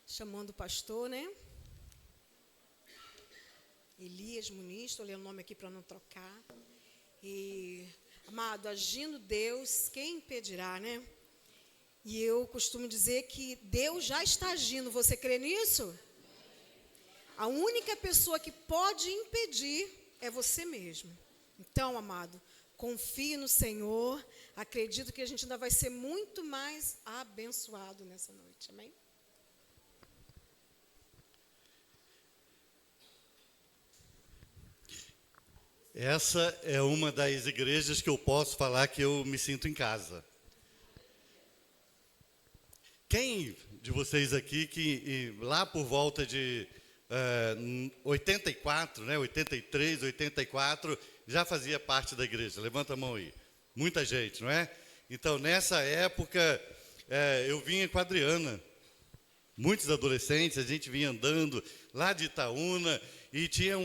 chamando o pastor, né? Elias Muniz, estou lendo o nome aqui para não trocar. E, amado, agindo Deus, quem impedirá, né? E eu costumo dizer que Deus já está agindo. Você crê nisso? A única pessoa que pode impedir é você mesmo. Então, amado, confie no Senhor. Acredito que a gente ainda vai ser muito mais abençoado nessa noite. Amém? Essa é uma das igrejas que eu posso falar que eu me sinto em casa. Quem de vocês aqui que lá por volta de 84, né, 83, 84, já fazia parte da igreja? Levanta a mão aí. Muita gente, não é? Então, nessa época, eu vinha com a Adriana. Muitos adolescentes, a gente vinha andando lá de Itaúna e tinha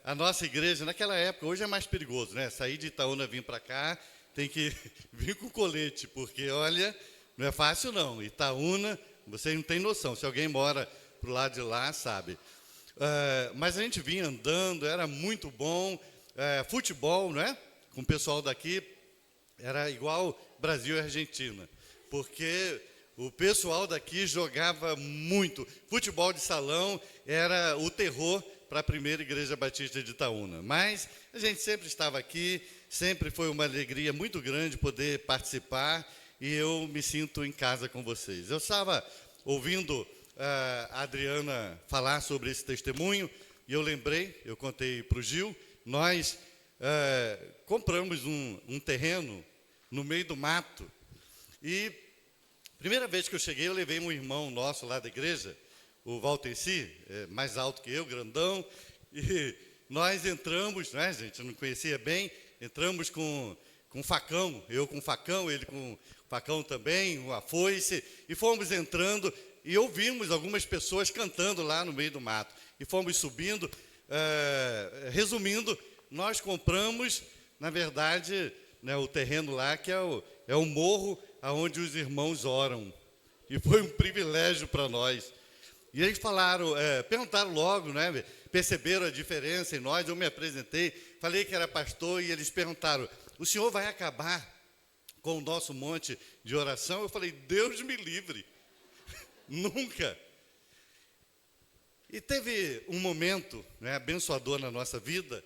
a nossa igreja, naquela época, hoje é mais perigoso, né? Sair de Itaúna, vir para cá, tem que vir com colete, porque, olha, não é fácil não. Itaúna, você não tem noção, se alguém mora para o lado de lá, sabe. Mas a gente vinha andando, era muito bom, futebol, não é? Com o pessoal daqui, era igual Brasil e Argentina, porque o pessoal daqui jogava muito. Futebol de salão era o terror para a primeira igreja batista de Itaúna. Mas a gente sempre estava aqui, sempre foi uma alegria muito grande poder participar e eu me sinto em casa com vocês. Eu estava ouvindo a Adriana falar sobre esse testemunho e eu lembrei, eu contei para o Gil, nós compramos um terreno no meio do mato e primeira vez que eu cheguei, eu levei um irmão nosso lá da igreja, o Valtenci, mais alto que eu, grandão, e nós entramos, né, gente, eu não conhecia bem, entramos com facão, eu com facão, ele com facão também, uma foice, e fomos entrando e ouvimos algumas pessoas cantando lá no meio do mato. E fomos subindo, resumindo, nós compramos, na verdade, né, o terreno lá, que é o morro onde os irmãos oram. E foi um privilégio para nós. E eles falaram, perguntaram logo, né, perceberam a diferença em nós, eu me apresentei, falei que era pastor, e eles perguntaram, o senhor vai acabar com o nosso monte de oração, eu falei, Deus me livre, nunca. E teve um momento, né, abençoador na nossa vida.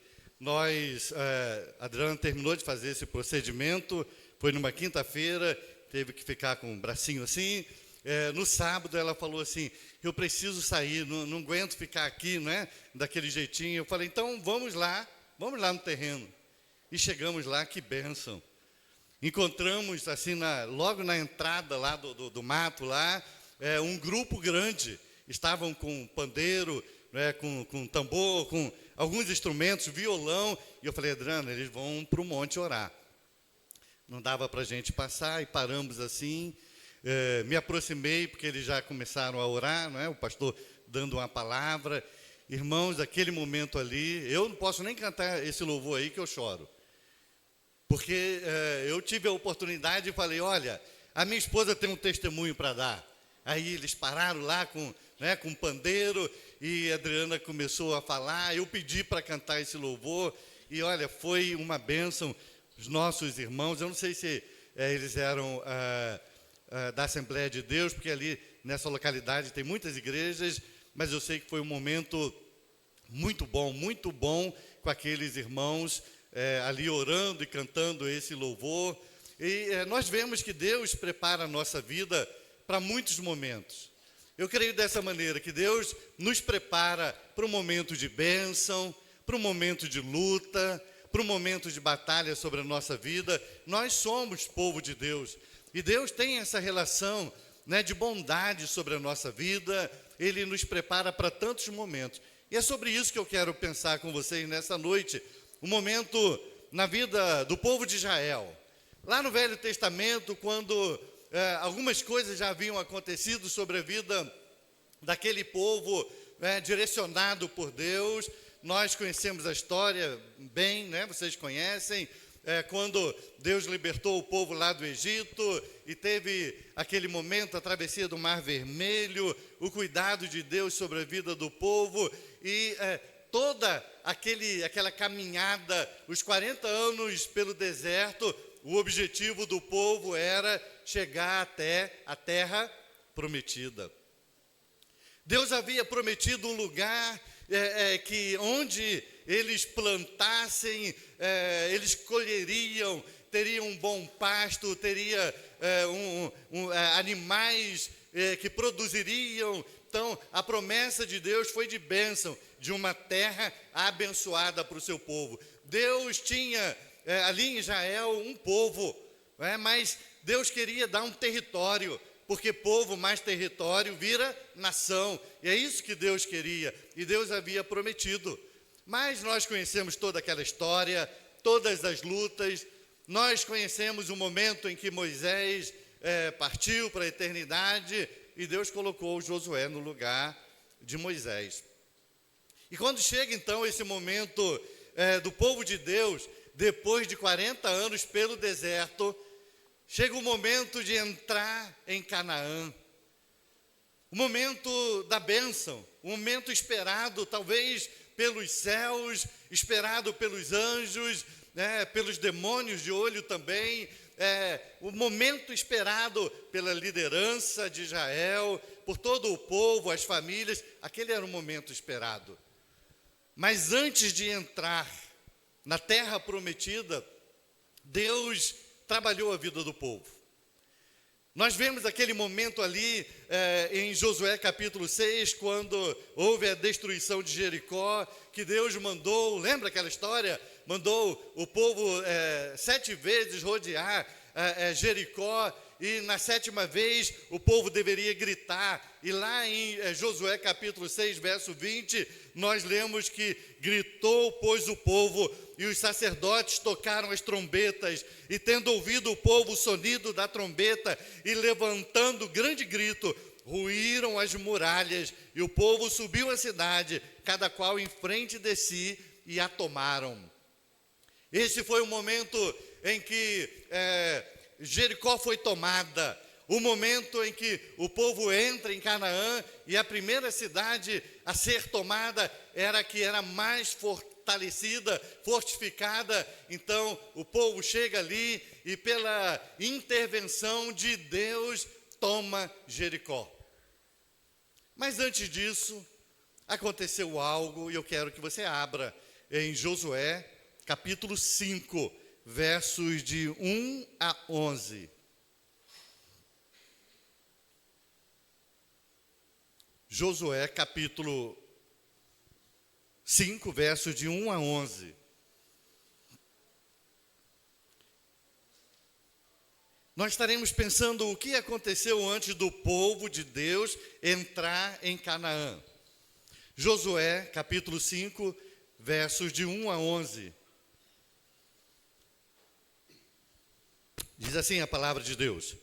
A Adriana terminou de fazer esse procedimento, foi numa quinta-feira, teve que ficar com o bracinho assim. No sábado ela falou assim, eu preciso sair, não aguento ficar aqui, né, daquele jeitinho. Eu falei, então vamos lá no terreno. E chegamos lá, que bênção. Encontramos, assim, logo na entrada lá do mato, lá, um grupo grande. Estavam com pandeiro, né, com tambor, com alguns instrumentos, violão. E eu falei, Adriana, eles vão para o monte orar. Não dava para a gente passar, e paramos assim. Me aproximei, porque eles já começaram a orar, não é? O pastor dando uma palavra. Irmãos, aquele momento ali, eu não posso nem cantar esse louvor aí que eu choro. Porque eu tive a oportunidade e falei, olha, a minha esposa tem um testemunho para dar. Aí eles pararam lá com pandeiro, e a Adriana começou a falar. Eu pedi para cantar esse louvor, e olha, foi uma bênção. Os nossos irmãos, eu não sei se eles eram da Assembleia de Deus, porque ali nessa localidade tem muitas igrejas, mas eu sei que foi um momento muito bom com aqueles irmãos ali orando e cantando esse louvor. E nós vemos que Deus prepara a nossa vida para muitos momentos. Eu creio dessa maneira, que Deus nos prepara para um momento de bênção, para um momento de luta, para um momento de batalha sobre a nossa vida. Nós somos povo de Deus, e Deus tem essa relação, né, de bondade sobre a nossa vida. Ele nos prepara para tantos momentos. E é sobre isso que eu quero pensar com vocês nessa noite. Um momento na vida do povo de Israel. Lá no Velho Testamento, quando algumas coisas já haviam acontecido sobre a vida daquele povo, direcionado por Deus. Nós conhecemos a história bem, né? Vocês conhecem, quando Deus libertou o povo lá do Egito, e teve aquele momento, a travessia do Mar Vermelho, o cuidado de Deus sobre a vida do povo, e toda aquela caminhada, os 40 anos pelo deserto. O objetivo do povo era chegar até a terra prometida. Deus havia prometido um lugar onde eles plantassem, eles colheriam, teriam um bom pasto, teria animais que produziriam. Então, a promessa de Deus foi de bênção, de uma terra abençoada para o seu povo. Deus tinha ali em Israel um povo, mas Deus queria dar um território, porque povo mais território vira nação, e é isso que Deus queria, e Deus havia prometido. Mas nós conhecemos toda aquela história, todas as lutas. Nós conhecemos o momento em que Moisés partiu para a eternidade, e Deus colocou Josué no lugar de Moisés. E quando chega então esse momento do povo de Deus, depois de 40 anos pelo deserto, chega o momento de entrar em Canaã. O momento da bênção, um momento esperado talvez pelos céus, esperado pelos anjos, pelos demônios de olho também, o momento esperado pela liderança de Israel, por todo o povo, as famílias. Aquele era o momento esperado. Mas antes de entrar na terra prometida, Deus trabalhou a vida do povo. Nós vemos aquele momento ali em Josué capítulo 6, quando houve a destruição de Jericó, que Deus mandou, lembra aquela história? Mandou o povo 7 vezes rodear Jericó, e na 7ª vez o povo deveria gritar. E lá em Josué capítulo 6, verso 20, nós lemos que gritou, pois, o povo, e os sacerdotes tocaram as trombetas, e tendo ouvido o povo o sonido da trombeta, e levantando grande grito, ruíram as muralhas, e o povo subiu à cidade, cada qual em frente de si, e a tomaram. Esse foi o momento em que Jericó foi tomada, o momento em que o povo entra em Canaã, e a primeira cidade a ser tomada era a que era mais fortalecida, fortificada. Então o povo chega ali e pela intervenção de Deus toma Jericó. Mas antes disso, aconteceu algo e eu quero que você abra em Josué, capítulo 5, versos de 1 a 11. Josué, capítulo 5, versos de 1 a 11. Nós estaremos pensando o que aconteceu antes do povo de Deus entrar em Canaã. Josué, capítulo 5, versos de 1 a 11. Diz assim a palavra de Deus: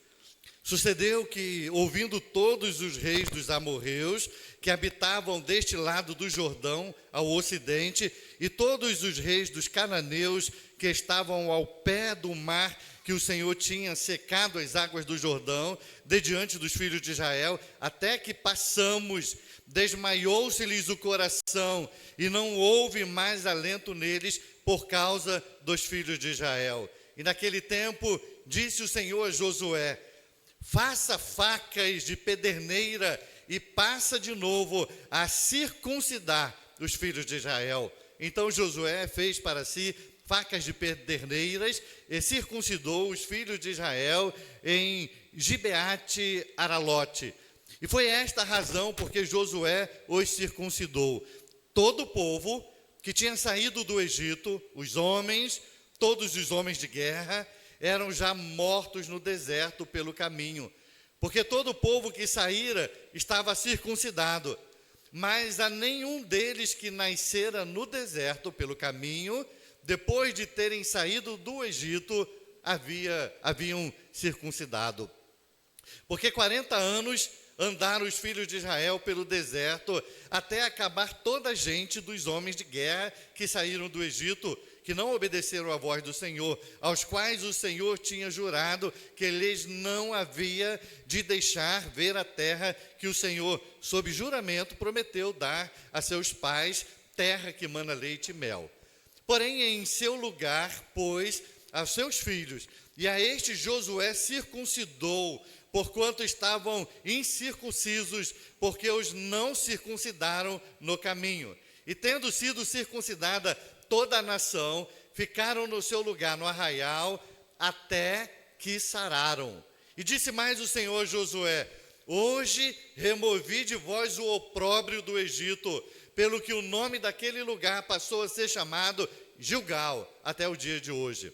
Sucedeu que, ouvindo todos os reis dos amorreus, que habitavam deste lado do Jordão, ao ocidente, e todos os reis dos cananeus, que estavam ao pé do mar, que o Senhor tinha secado as águas do Jordão, de diante dos filhos de Israel, até que passamos, desmaiou-se-lhes o coração, e não houve mais alento neles, por causa dos filhos de Israel. E naquele tempo, disse o Senhor a Josué: Faça facas de pederneira e passa de novo a circuncidar os filhos de Israel. Então Josué fez para si facas de pederneiras e circuncidou os filhos de Israel em Gibeate Aralote. E foi esta a razão porque Josué os circuncidou. Todo o povo que tinha saído do Egito, os homens, todos os homens de guerra, eram já mortos no deserto pelo caminho, porque todo o povo que saíra estava circuncidado, mas a nenhum deles que nascera no deserto pelo caminho, depois de terem saído do Egito, haviam circuncidado. Porque 40 anos andaram os filhos de Israel pelo deserto, até acabar toda a gente dos homens de guerra que saíram do Egito, que não obedeceram à voz do Senhor, aos quais o Senhor tinha jurado que lhes não havia de deixar ver a terra que o Senhor, sob juramento, prometeu dar a seus pais, terra que mana leite e mel. Porém, em seu lugar, pôs aos seus filhos, e a este Josué circuncidou, porquanto estavam incircuncisos, porque os não circuncidaram no caminho. E tendo sido circuncidada toda a nação, ficaram no seu lugar no arraial, até que sararam. E disse mais o Senhor a Josué: Hoje removi de vós o opróbrio do Egito, pelo que o nome daquele lugar passou a ser chamado Gilgal, até o dia de hoje.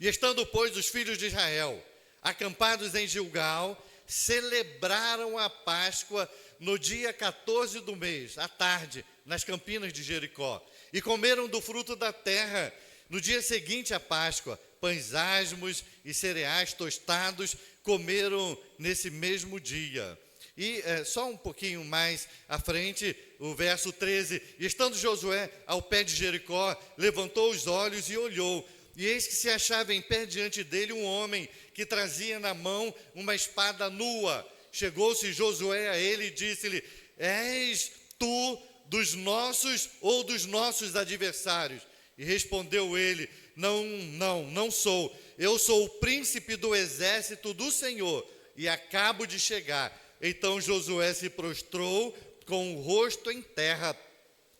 E estando, pois, os filhos de Israel acampados em Gilgal, celebraram a Páscoa no dia 14 do mês, à tarde, nas campinas de Jericó. E comeram do fruto da terra, no dia seguinte à Páscoa, pães asmos e cereais tostados, comeram nesse mesmo dia. E só um pouquinho mais à frente, o verso 13, e estando Josué ao pé de Jericó, levantou os olhos e olhou, e eis que se achava em pé diante dele um homem que trazia na mão uma espada nua. Chegou-se Josué a ele e disse-lhe: És tu dos nossos ou dos nossos adversários? E respondeu ele: Não sou. Eu sou o príncipe do exército do Senhor e acabo de chegar. Então Josué se prostrou com o rosto em terra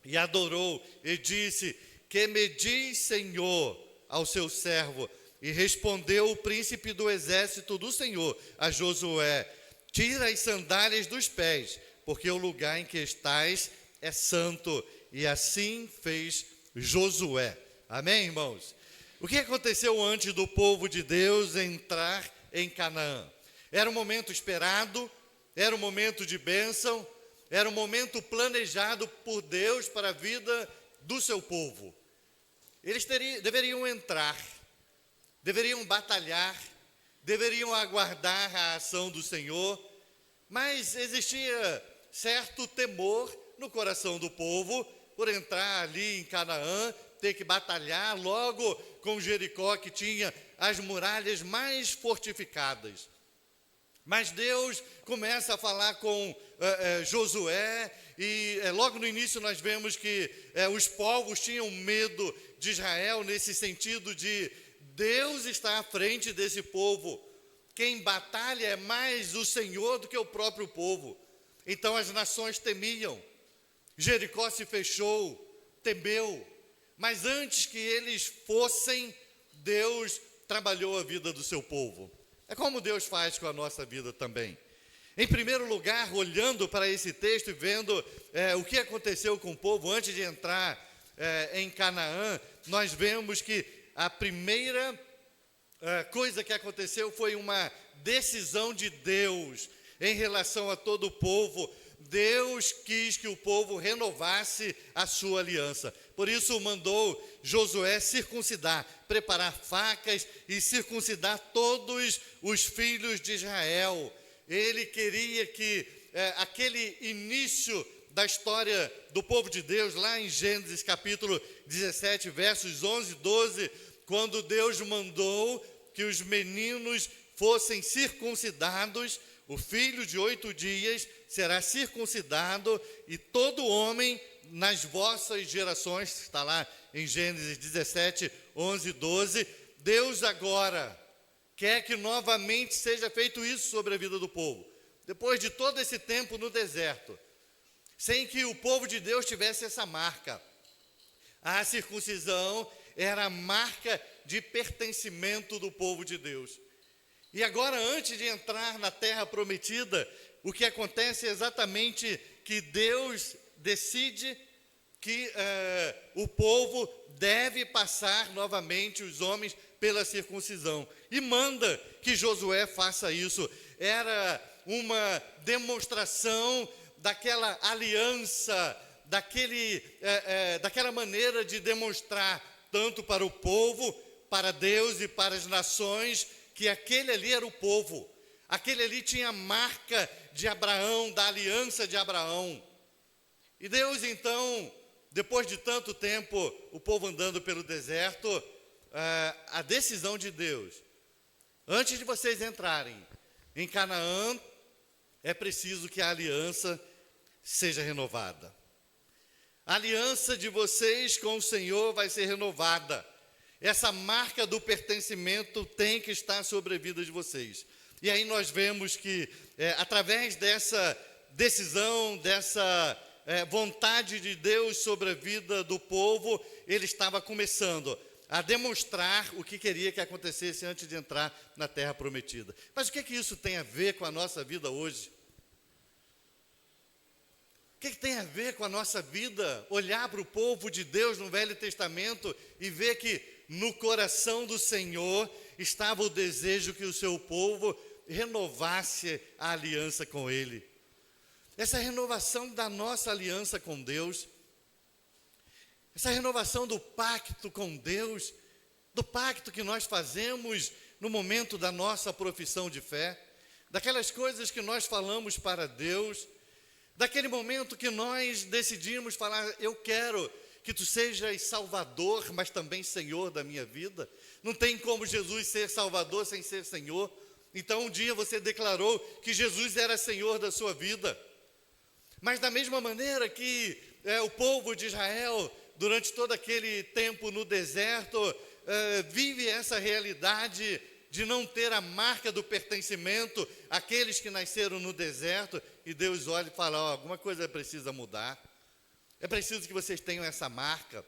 e adorou e disse: Que me diz, Senhor, ao seu servo? E respondeu o príncipe do exército do Senhor a Josué: Tira as sandálias dos pés, porque o lugar em que estás é santo. E assim fez Josué. Amém, irmãos? O que aconteceu antes do povo de Deus entrar em Canaã? Era um momento esperado, era um momento de bênção, era um momento planejado por Deus para a vida do seu povo. Eles deveriam entrar, deveriam batalhar, deveriam aguardar a ação do Senhor, mas existia certo temor no coração do povo por entrar ali em Canaã, ter que batalhar logo com Jericó, que tinha as muralhas mais fortificadas. Mas Deus começa a falar com Josué, e logo no início nós vemos que os povos tinham medo de Israel, nesse sentido de Deus está à frente desse povo. Quem batalha é mais o Senhor do que o próprio povo. Então as nações temiam. Jericó se fechou, temeu. Mas antes que eles fossem, Deus trabalhou a vida do seu povo. É como Deus faz com a nossa vida também. Em primeiro lugar, olhando para esse texto e vendo o que aconteceu com o povo antes de entrar em Canaã, nós vemos que a primeira coisa que aconteceu foi uma decisão de Deus em relação a todo o povo. Deus quis que o povo renovasse a sua aliança. Por isso mandou Josué circuncidar, preparar facas e circuncidar todos os filhos de Israel. Ele queria que aquele início da história do povo de Deus, lá em Gênesis capítulo 17, versos 11 e 12, quando Deus mandou que os meninos fossem circuncidados, o filho de 8 dias será circuncidado, e todo homem nas vossas gerações, está lá em Gênesis 17, 11 e 12, Deus agora quer que novamente seja feito isso sobre a vida do povo. Depois de todo esse tempo no deserto, sem que o povo de Deus tivesse essa marca. A circuncisão era a marca de pertencimento do povo de Deus. E agora, antes de entrar na terra prometida, o que acontece é exatamente que Deus decide que o povo deve passar novamente, os homens, pela circuncisão. E manda que Josué faça isso. Era uma demonstração daquela aliança, daquela maneira de demonstrar, tanto para o povo, para Deus e para as nações, que aquele ali era o povo. Aquele ali tinha a marca de Abraão, da aliança de Abraão. E Deus, então, depois de tanto tempo, o povo andando pelo deserto, a decisão de Deus, antes de vocês entrarem em Canaã, é preciso que a aliança seja renovada. A aliança de vocês com o Senhor vai ser renovada. Essa marca do pertencimento tem que estar sobre a vida de vocês. E aí nós vemos que, através dessa decisão, dessa vontade de Deus sobre a vida do povo, ele estava começando a demonstrar o que queria que acontecesse antes de entrar na terra prometida. Mas o que isso tem a ver com a nossa vida hoje? O que tem a ver com a nossa vida? Olhar para o povo de Deus no Velho Testamento e ver que no coração do Senhor estava o desejo que o seu povo renovasse a aliança com Ele. Essa renovação da nossa aliança com Deus, essa renovação do pacto com Deus, do pacto que nós fazemos no momento da nossa profissão de fé, daquelas coisas que nós falamos para Deus, daquele momento que nós decidimos falar, eu quero que tu sejas Salvador, mas também Senhor da minha vida. Não tem como Jesus ser Salvador sem ser Senhor. Então um dia você declarou que Jesus era Senhor da sua vida. Mas da mesma maneira que o povo de Israel, durante todo aquele tempo no deserto, vive essa realidade de não ter a marca do pertencimento àqueles que nasceram no deserto, e Deus olha e fala, alguma coisa precisa mudar. É preciso que vocês tenham essa marca.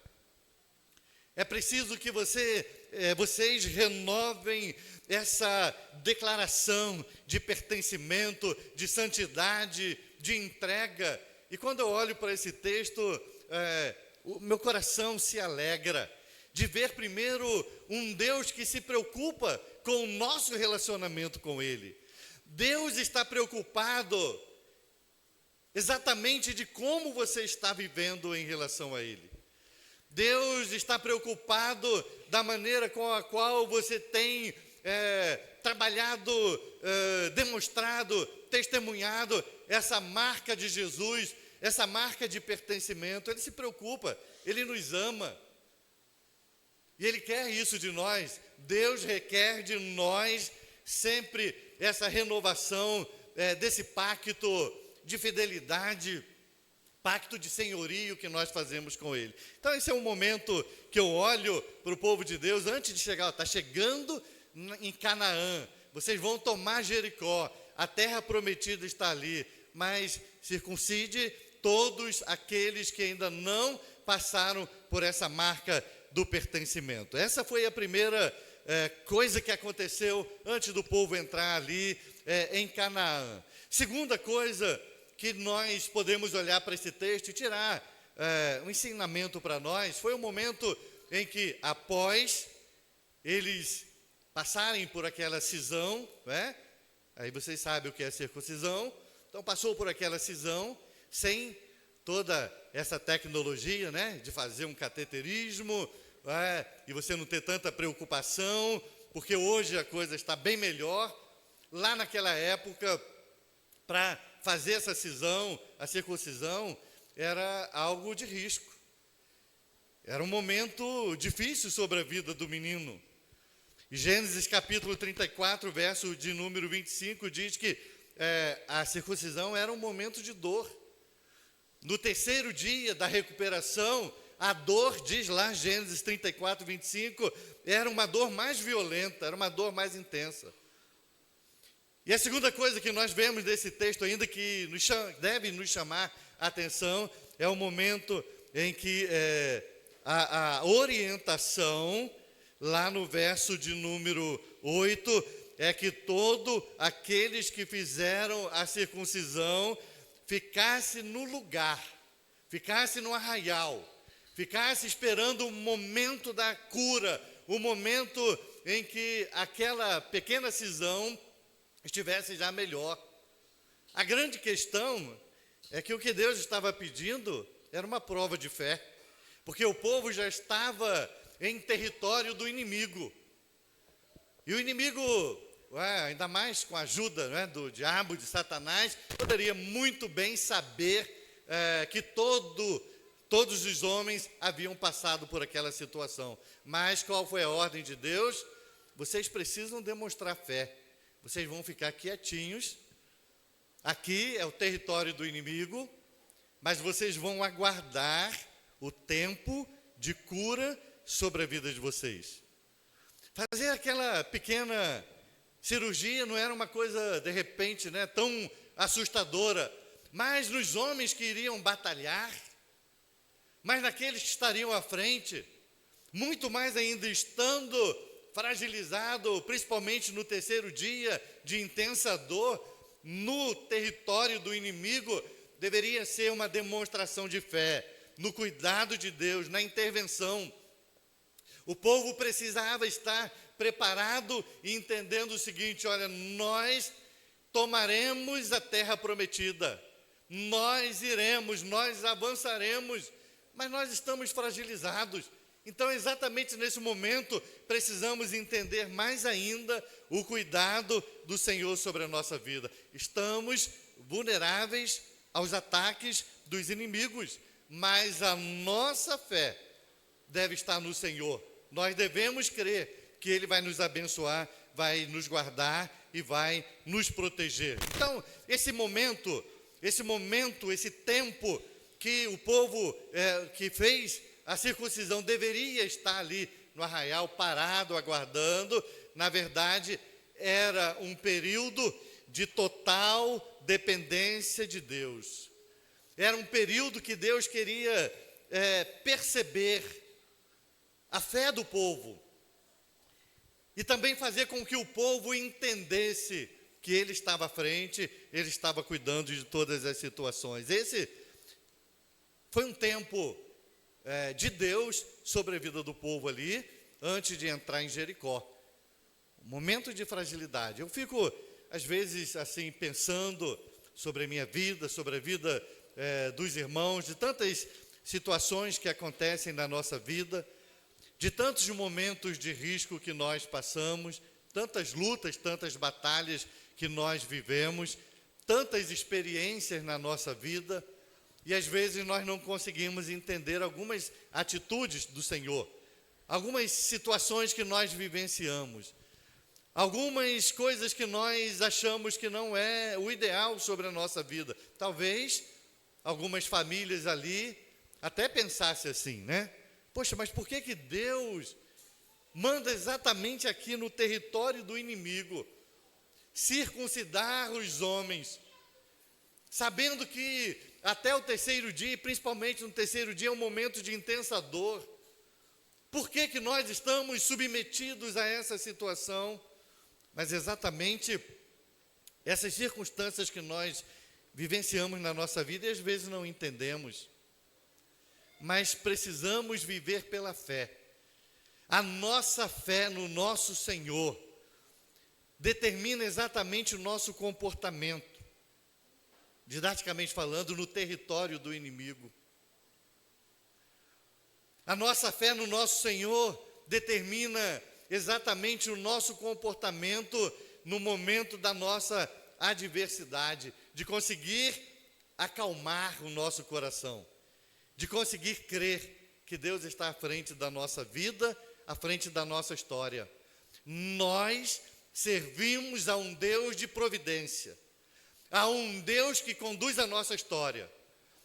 É preciso que vocês renovem essa declaração de pertencimento, de santidade, de entrega. E quando eu olho para esse texto, o meu coração se alegra de ver primeiro um Deus que se preocupa com o nosso relacionamento com Ele. Deus está preocupado exatamente de como você está vivendo em relação a Ele. Deus está preocupado da maneira com a qual você tem trabalhado, demonstrado, testemunhado essa marca de Jesus, essa marca de pertencimento. Ele se preocupa, Ele nos ama. E Ele quer isso de nós. Deus requer de nós sempre essa renovação desse pacto de fidelidade, pacto de senhorio que nós fazemos com Ele. Então esse é um momento que eu olho para o povo de Deus, antes de chegar, está chegando em Canaã, vocês vão tomar Jericó, a terra prometida está ali, mas circuncide todos aqueles que ainda não passaram por essa marca do pertencimento. Essa foi a primeira coisa que aconteceu antes do povo entrar ali em Canaã. Segunda coisa que nós podemos olhar para esse texto e tirar um ensinamento para nós, foi o momento em que, após eles passarem por aquela cisão, né? Aí vocês sabem o que é circuncisão, então passou por aquela cisão, sem toda essa tecnologia, né, de fazer um cateterismo, e você não ter tanta preocupação, porque hoje a coisa está bem melhor. Lá naquela época, para fazer essa cisão, a circuncisão, era algo de risco. Era um momento difícil sobre a vida do menino. E Gênesis capítulo 34, verso de número 25, diz que a circuncisão era um momento de dor. No terceiro dia da recuperação, a dor, diz lá Gênesis 34, 25, era uma dor mais violenta, era uma dor mais intensa. E a segunda coisa que nós vemos desse texto ainda, que deve nos chamar a atenção, é o momento em que a orientação, lá no verso de número 8, é que todos aqueles que fizeram a circuncisão ficasse no lugar, ficasse no arraial, ficasse esperando o momento da cura, o momento em que aquela pequena cisão estivesse já melhor. A grande questão é que o que Deus estava pedindo era uma prova de fé, porque o povo já estava em território do inimigo. E o inimigo, ainda mais com a ajuda, né, do diabo, de Satanás, poderia muito bem saber que todos os homens haviam passado por aquela situação. Mas qual foi a ordem de Deus? Vocês precisam demonstrar fé. Vocês vão ficar quietinhos. Aqui é o território do inimigo, mas vocês vão aguardar o tempo de cura sobre a vida de vocês. Fazer aquela pequena cirurgia não era uma coisa, de repente, né, tão assustadora, mas nos homens que iriam batalhar, mas naqueles que estariam à frente, muito mais ainda estando fragilizado, principalmente no terceiro dia de intensa dor, no território do inimigo, deveria ser uma demonstração de fé, no cuidado de Deus, na intervenção. O povo precisava estar preparado e entendendo o seguinte: olha, nós tomaremos a terra prometida, nós iremos, nós avançaremos, mas nós estamos fragilizados. Então, exatamente nesse momento, precisamos entender mais ainda o cuidado do Senhor sobre a nossa vida. Estamos vulneráveis aos ataques dos inimigos, mas a nossa fé deve estar no Senhor. Nós devemos crer que Ele vai nos abençoar, vai nos guardar e vai nos proteger. Então, esse tempo que o povo que fez a circuncisão deveria estar ali no arraial, parado, aguardando, na verdade, era um período de total dependência de Deus. Era um período que Deus queria perceber a fé do povo e também fazer com que o povo entendesse que Ele estava à frente, Ele estava cuidando de todas as situações. Esse foi um tempo de Deus sobre a vida do povo ali, antes de entrar em Jericó. Um momento de fragilidade. Eu fico, às vezes, assim, pensando sobre a minha vida, sobre a vida dos irmãos, de tantas situações que acontecem na nossa vida, de tantos momentos de risco que nós passamos, tantas lutas, tantas batalhas que nós vivemos, tantas experiências na nossa vida, e às vezes nós não conseguimos entender algumas atitudes do Senhor, algumas situações que nós vivenciamos, algumas coisas que nós achamos que não é o ideal sobre a nossa vida. Talvez algumas famílias ali até pensassem assim, né? Poxa, mas por que Deus manda exatamente aqui no território do inimigo circuncidar os homens, sabendo que até o terceiro dia, e principalmente no terceiro dia, é um momento de intensa dor? Por que nós estamos submetidos a essa situação? Mas exatamente essas circunstâncias que nós vivenciamos na nossa vida e às vezes não entendemos, mas precisamos viver pela fé. A nossa fé no nosso Senhor determina exatamente o nosso comportamento, didaticamente falando, no território do inimigo. A nossa fé no nosso Senhor determina exatamente o nosso comportamento no momento da nossa adversidade, de conseguir acalmar o nosso coração, de conseguir crer que Deus está à frente da nossa vida, à frente da nossa história. Nós servimos a um Deus de providência, a um Deus que conduz a nossa história,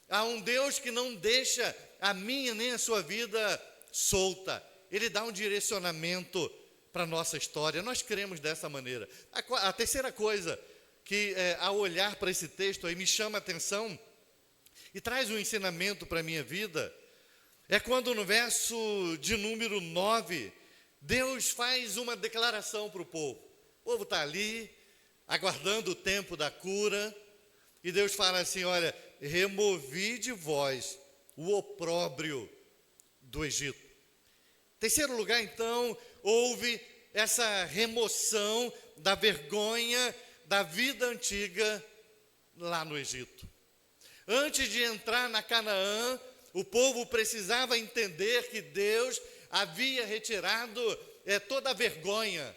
a um Deus que não deixa a minha nem a sua vida solta. Ele dá um direcionamento para a nossa história. Nós cremos dessa maneira. A terceira coisa que, ao olhar para esse texto, aí me chama a atenção e traz um ensinamento para a minha vida, é quando no verso de número 9, Deus faz uma declaração para o povo. O povo está ali, aguardando o tempo da cura, e Deus fala assim: olha, removi de vós o opróbrio do Egito. Terceiro lugar, então, houve essa remoção da vergonha da vida antiga lá no Egito. Antes de entrar na Canaã, o povo precisava entender que Deus havia retirado toda a vergonha,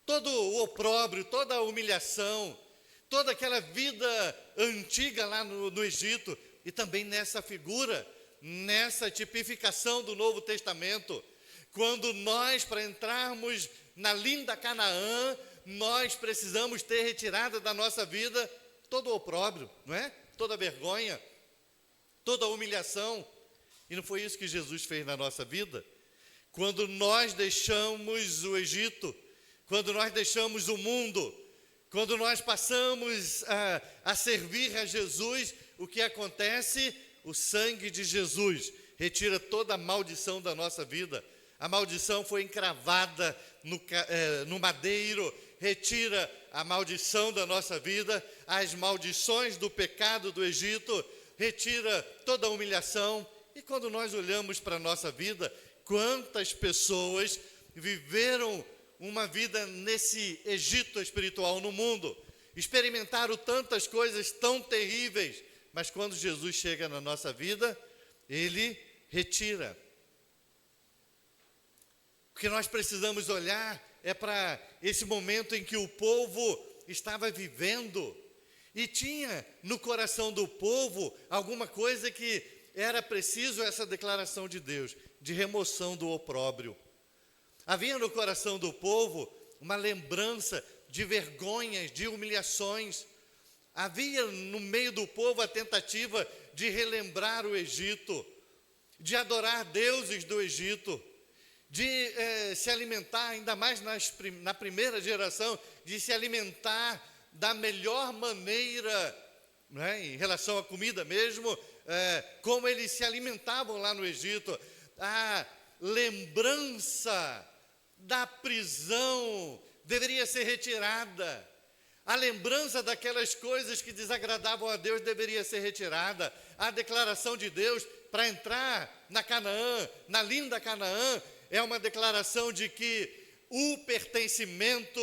todo o opróbrio, toda a humilhação, toda aquela vida antiga lá no Egito. E também nessa figura, nessa tipificação do Novo Testamento, quando nós, para entrarmos na linda Canaã, nós precisamos ter retirado da nossa vida todo o opróbrio, não é? Toda a vergonha, toda a humilhação. E não foi isso que Jesus fez na nossa vida? Quando nós deixamos o Egito, quando nós deixamos o mundo, quando nós passamos a servir a Jesus, o que acontece? O sangue de Jesus retira toda a maldição da nossa vida. A maldição foi encravada no madeiro, retira a maldição da nossa vida, as maldições do pecado do Egito, retira toda a humilhação. E quando nós olhamos para a nossa vida, quantas pessoas viveram uma vida nesse Egito espiritual no mundo, experimentaram tantas coisas tão terríveis, mas quando Jesus chega na nossa vida, Ele retira. O que nós precisamos olhar é para esse momento em que o povo estava vivendo, e tinha no coração do povo alguma coisa que era preciso essa declaração de Deus, de remoção do opróbrio. Havia no coração do povo uma lembrança de vergonhas, de humilhações. Havia no meio do povo a tentativa de relembrar o Egito, de adorar deuses do Egito, de se alimentar, ainda mais na primeira geração, de se alimentar da melhor maneira, né, em relação à comida mesmo, como eles se alimentavam lá no Egito. A lembrança da prisão deveria ser retirada. A lembrança daquelas coisas que desagradavam a Deus deveria ser retirada. A declaração de Deus para entrar na Canaã, na linda Canaã, é uma declaração de que o pertencimento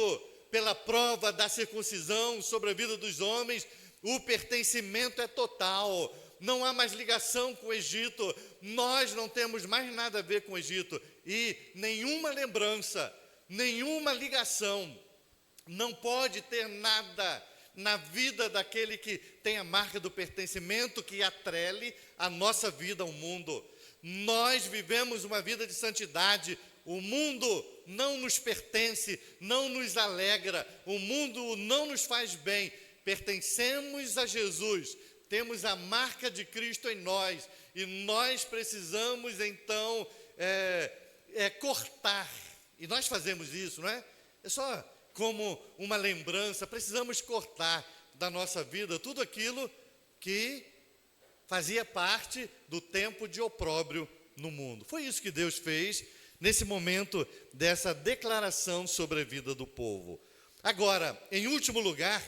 pela prova da circuncisão sobre a vida dos homens, o pertencimento é total. Não há mais ligação com o Egito. Nós não temos mais nada a ver com o Egito. E nenhuma lembrança, nenhuma ligação, não pode ter nada na vida daquele que tem a marca do pertencimento que atrele a nossa vida ao mundo. Nós vivemos uma vida de santidade, O mundo não nos pertence, não nos alegra, o mundo não nos faz bem. Pertencemos a Jesus, temos a marca de Cristo em nós, e nós precisamos então cortar. E nós fazemos isso, não é? É só como uma lembrança, precisamos cortar da nossa vida tudo aquilo que fazia parte do tempo de opróbrio no mundo. Foi isso que Deus fez nesse momento dessa declaração sobre a vida do povo. Agora, em último lugar,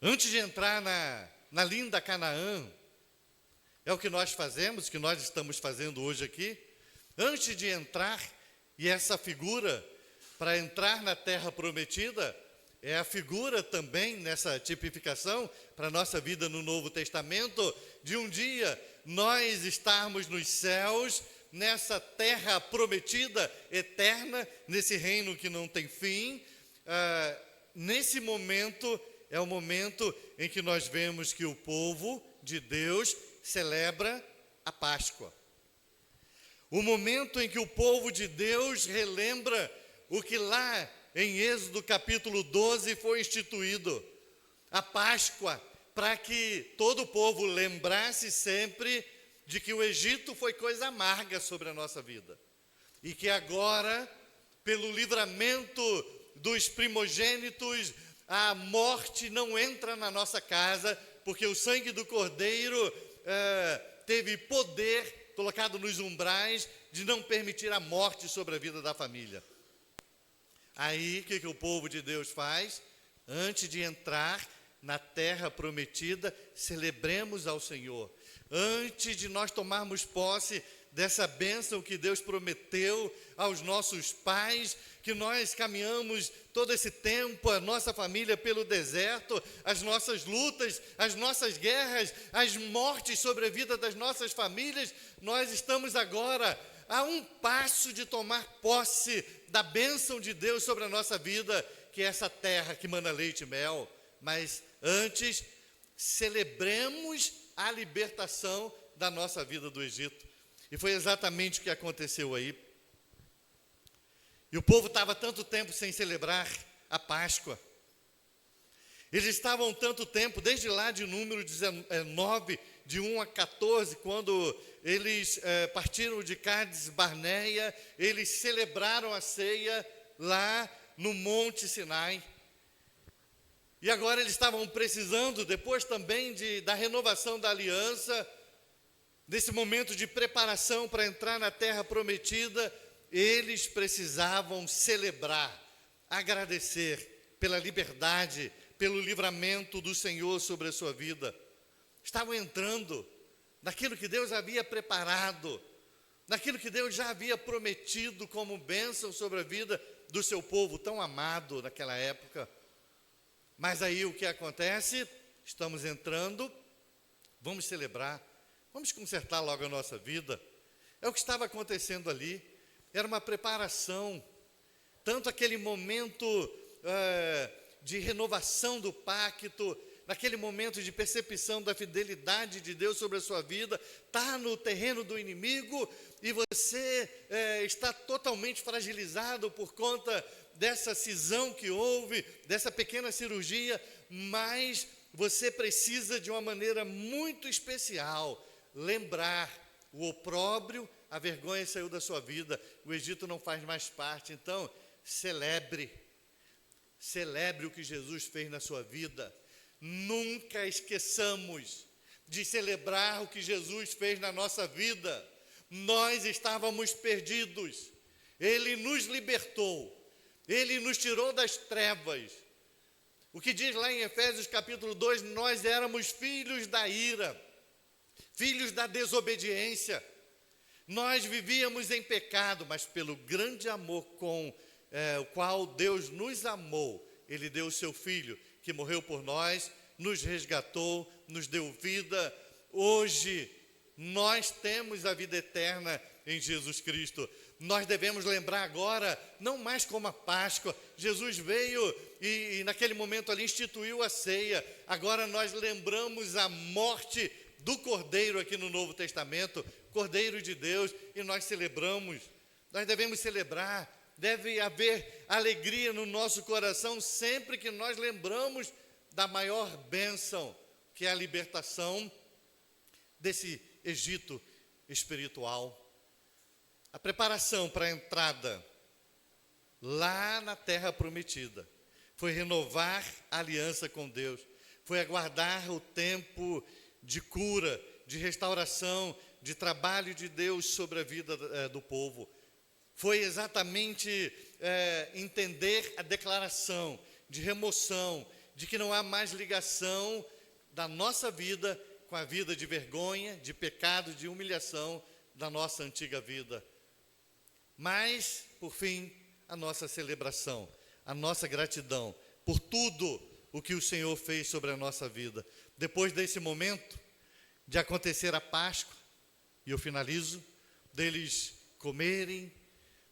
antes de entrar na linda Canaã, é o que nós fazemos, que nós estamos fazendo hoje aqui, antes de entrar, e essa figura, para entrar na terra prometida, é a figura também, nessa tipificação, para a nossa vida no Novo Testamento, de um dia nós estarmos nos céus, nessa terra prometida, eterna, nesse reino que não tem fim. Nesse momento, é o momento em que nós vemos que o povo de Deus celebra a Páscoa. O momento em que o povo de Deus relembra o que lá em Êxodo capítulo 12 foi instituído, a Páscoa, para que todo o povo lembrasse sempre de que o Egito foi coisa amarga sobre a nossa vida. E que agora, pelo livramento dos primogênitos, a morte não entra na nossa casa, porque o sangue do Cordeiro teve poder colocado nos umbrais de não permitir a morte sobre a vida da família. Aí, o que o povo de Deus faz? Antes de entrar na terra prometida, celebremos ao Senhor. Antes de nós tomarmos posse dessa bênção que Deus prometeu aos nossos pais, que nós caminhamos todo esse tempo, a nossa família pelo deserto, as nossas lutas, as nossas guerras, as mortes sobre a vida das nossas famílias, nós estamos agora a um passo de tomar posse da bênção de Deus sobre a nossa vida, que é essa terra que mana leite e mel. Mas antes, celebremos a libertação da nossa vida do Egito. E foi exatamente o que aconteceu aí. E o povo estava tanto tempo sem celebrar a Páscoa. Eles estavam tanto tempo, desde lá de Número 19, de 1 a 14, quando eles partiram de Cádiz Barneia, eles celebraram a ceia lá no Monte Sinai. E agora eles estavam precisando, depois também da renovação da aliança, desse momento de preparação para entrar na terra prometida, eles precisavam celebrar, agradecer pela liberdade, pelo livramento do Senhor sobre a sua vida. Estavam entrando naquilo que Deus havia preparado, naquilo que Deus já havia prometido como bênção sobre a vida do seu povo tão amado naquela época. Mas aí o que acontece? Estamos entrando, vamos celebrar, vamos consertar logo a nossa vida. É o que estava acontecendo ali, era uma preparação, tanto aquele momento de renovação do pacto, naquele momento de percepção da fidelidade de Deus sobre a sua vida, está no terreno do inimigo e você está totalmente fragilizado por conta dessa cisão que houve, dessa pequena cirurgia, mas você precisa de uma maneira muito especial lembrar o opróbrio, a vergonha saiu da sua vida, o Egito não faz mais parte. Então, celebre o que Jesus fez na sua vida. Nunca esqueçamos de celebrar o que Jesus fez na nossa vida. Nós estávamos perdidos, Ele nos libertou, Ele nos tirou das trevas. O que diz lá em Efésios capítulo 2, nós éramos filhos da ira, filhos da desobediência. Nós vivíamos em pecado, mas pelo grande amor com o qual Deus nos amou, Ele deu o seu Filho, que morreu por nós, nos resgatou, nos deu vida. Hoje, nós temos a vida eterna em Jesus Cristo. Nós devemos lembrar agora, não mais como a Páscoa. Jesus veio e naquele momento ali instituiu a ceia. Agora nós lembramos a morte do Cordeiro aqui no Novo Testamento, Cordeiro de Deus, e nós celebramos. Nós devemos celebrar, deve haver alegria no nosso coração sempre que nós lembramos da maior bênção, que é a libertação desse Egito espiritual. A preparação para a entrada lá na terra prometida foi renovar a aliança com Deus, foi aguardar o tempo de cura, de restauração, de trabalho de Deus sobre a vida do povo. Foi exatamente entender a declaração de remoção, de que não há mais ligação da nossa vida com a vida de vergonha, de pecado, de humilhação da nossa antiga vida. Mas, por fim, a nossa celebração, a nossa gratidão por tudo o que o Senhor fez sobre a nossa vida. Depois desse momento de acontecer a Páscoa, e eu finalizo, deles comerem,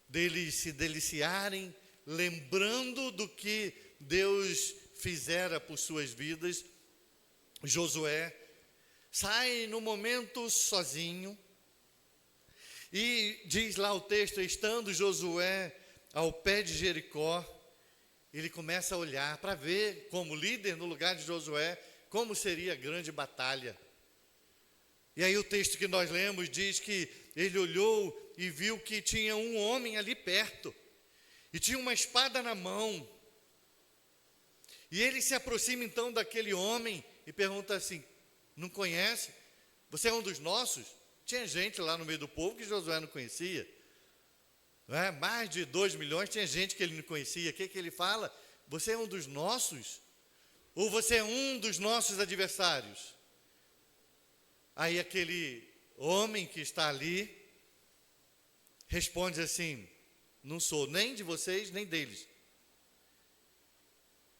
deles se deliciarem, lembrando do que Deus fizera por suas vidas, Josué sai no momento sozinho, e diz lá o texto, estando Josué ao pé de Jericó, ele começa a olhar para ver, como líder no lugar de Josué, como seria a grande batalha. E aí o texto que nós lemos diz que ele olhou e viu que tinha um homem ali perto, e tinha uma espada na mão. E ele se aproxima então daquele homem e pergunta assim, não conhece? Você é um dos nossos? Tinha gente lá no meio do povo que Josué não conhecia. Não é? Mais de 2 milhões, tinha gente que ele não conhecia. O que ele fala? Você é um dos nossos? Ou você é um dos nossos adversários? Aí aquele homem que está ali responde assim, não sou nem de vocês, nem deles.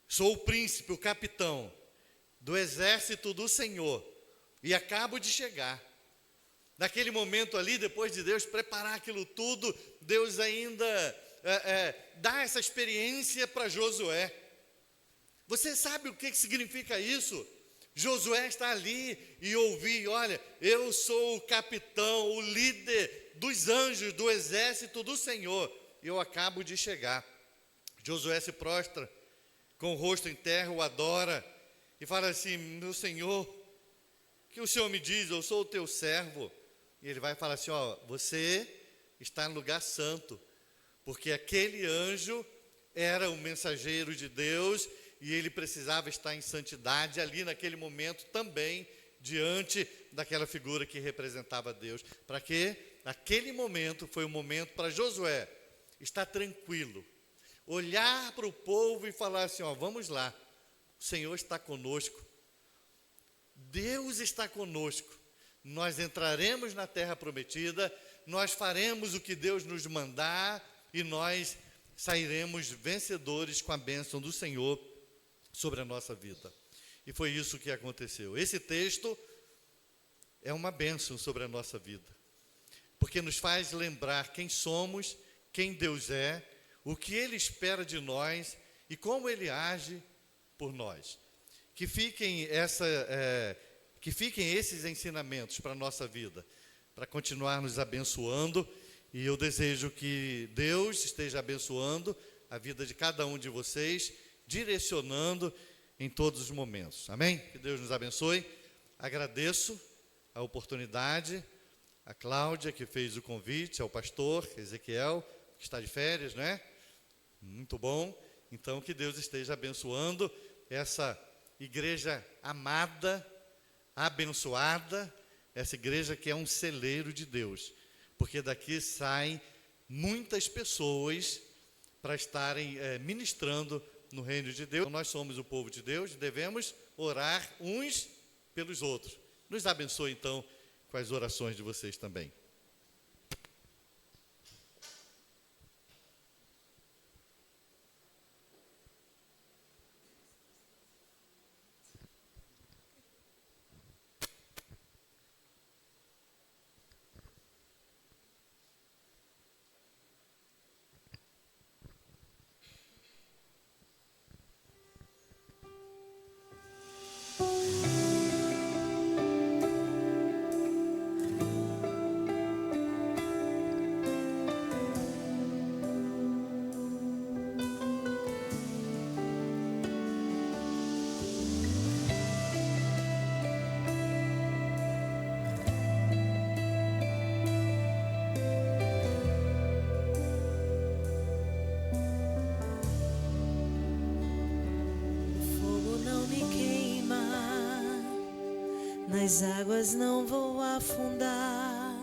Sou o príncipe, o capitão do exército do Senhor, e acabo de chegar. Naquele momento ali, depois de Deus preparar aquilo tudo, Deus ainda dá essa experiência para Josué. Você sabe o que significa isso? Josué está ali e ouvir, olha, eu sou o capitão, o líder dos anjos do exército do Senhor, eu acabo de chegar. Josué se prostra, com o rosto em terra, o adora, e fala assim, meu Senhor, o que o Senhor me diz? Eu sou o teu servo. E ele vai falar assim, ó, você está no lugar santo, porque aquele anjo era o mensageiro de Deus, e ele precisava estar em santidade ali naquele momento também, diante daquela figura que representava Deus. Para quê? Aquele momento foi um momento para Josué estar tranquilo, olhar para o povo e falar assim, ó, vamos lá, o Senhor está conosco, Deus está conosco, nós entraremos na terra prometida, nós faremos o que Deus nos mandar e nós sairemos vencedores com a bênção do Senhor sobre a nossa vida. E foi isso que aconteceu. Esse texto é uma bênção sobre a nossa vida, porque nos faz lembrar quem somos, quem Deus é, o que Ele espera de nós e como Ele age por nós. Que fiquem esses ensinamentos para a nossa vida, para continuar nos abençoando, e eu desejo que Deus esteja abençoando a vida de cada um de vocês, direcionando em todos os momentos. Amém? Que Deus nos abençoe. Agradeço a oportunidade, a Cláudia que fez o convite, ao pastor Ezequiel, que está de férias, né? Muito bom. Então, que Deus esteja abençoando essa igreja amada, abençoada, essa igreja que é um celeiro de Deus, porque daqui saem muitas pessoas para estarem ministrando no reino de Deus. Nós somos o povo de Deus, devemos orar uns pelos outros. Nos abençoe então com as orações de vocês também. nas águas não vou afundar,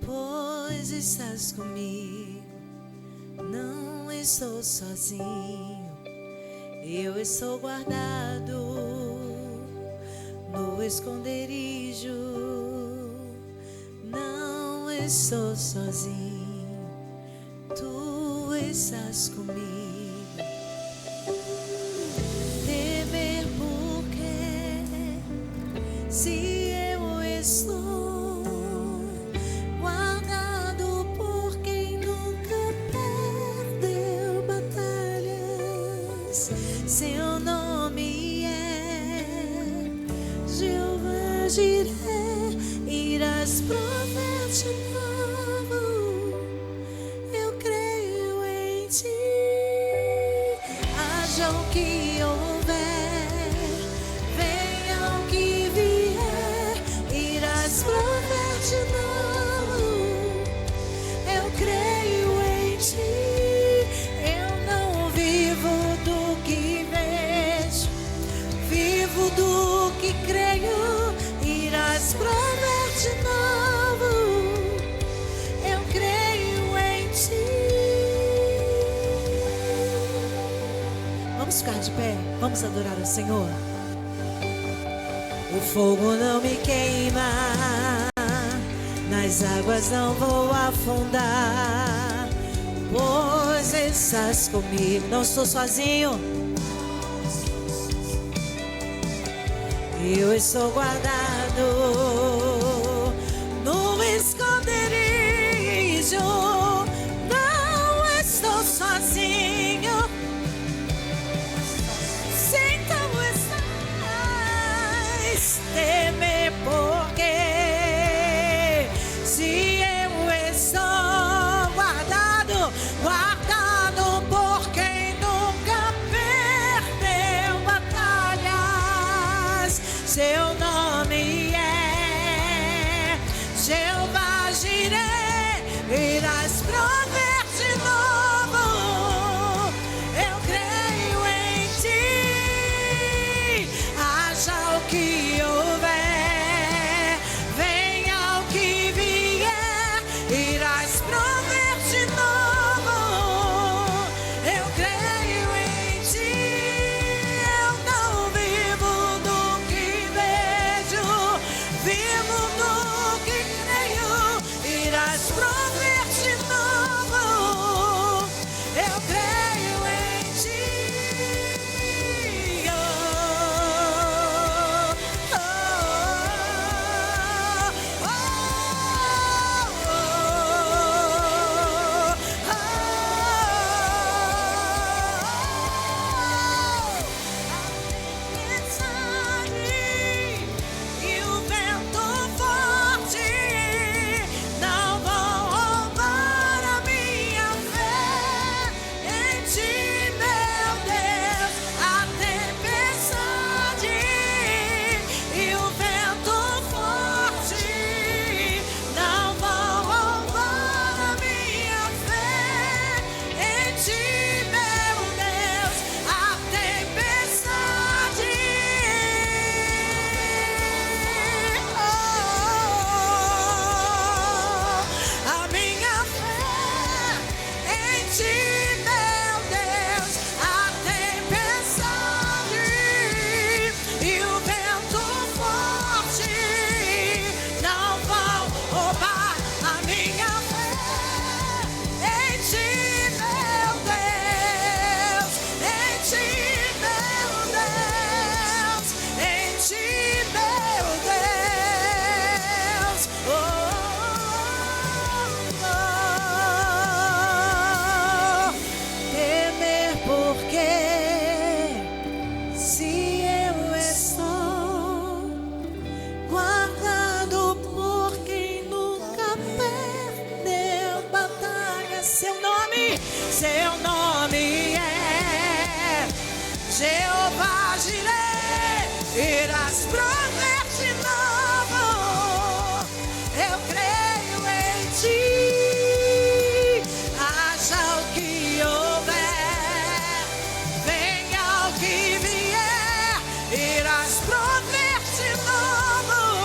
pois estás comigo. Não estou sozinho, eu estou guardado no esconderijo. Não estou sozinho, tu estás comigo. Temer por quê? Se eu estou guardado por quem nunca perdeu batalhas. Seu nome é Jeová Jireh, irás prover de novo. Eu creio em ti. Haja o que houver, venha o que vier, irás prover de novo. Eu creio em ti. Eu não vivo do que vejo, vivo do que creio. Irás prover de novo. Eu creio em ti. Vamos ficar de pé, vamos adorar o Senhor. O fogo não me queima, nas águas não vou afundar, pois estás comigo. Não estou sozinho, eu estou guardado no esconderijo. Não estou sozinho, então estás. Temer por quê? Se eu estou guardado, guardado por quem nunca perdeu batalhas. Seu nome é Jeová Jireh, irás prover de novo. Eu creio em ti. Haja o que houver, venha o que vier, irás prover de novo. Eu creio em ti. Eu não vivo do que vejo, vivo do que creio. Irás prover de novo. Eu creio em ti. E o vento forte não vão roubar a minha fé em ti, meu Deus. A tempestade e o vento forte não vão roubar a minha fé em ti, meu Deus. A tempestade, a minha fé em ti, meu Deus. A tempestade e o vento forte não vão roubar a minha fé em ti, meu Deus. Em ti, meu Deus. Em ti, meu Deus. Oh, temer por quê? Se eu estou guardado por quem nunca perdeu batalha. Seu nome é Jeová Jireh, irás prover de novo. Eu creio em ti. Haja o que houver, venha o que vier, irás prover de novo.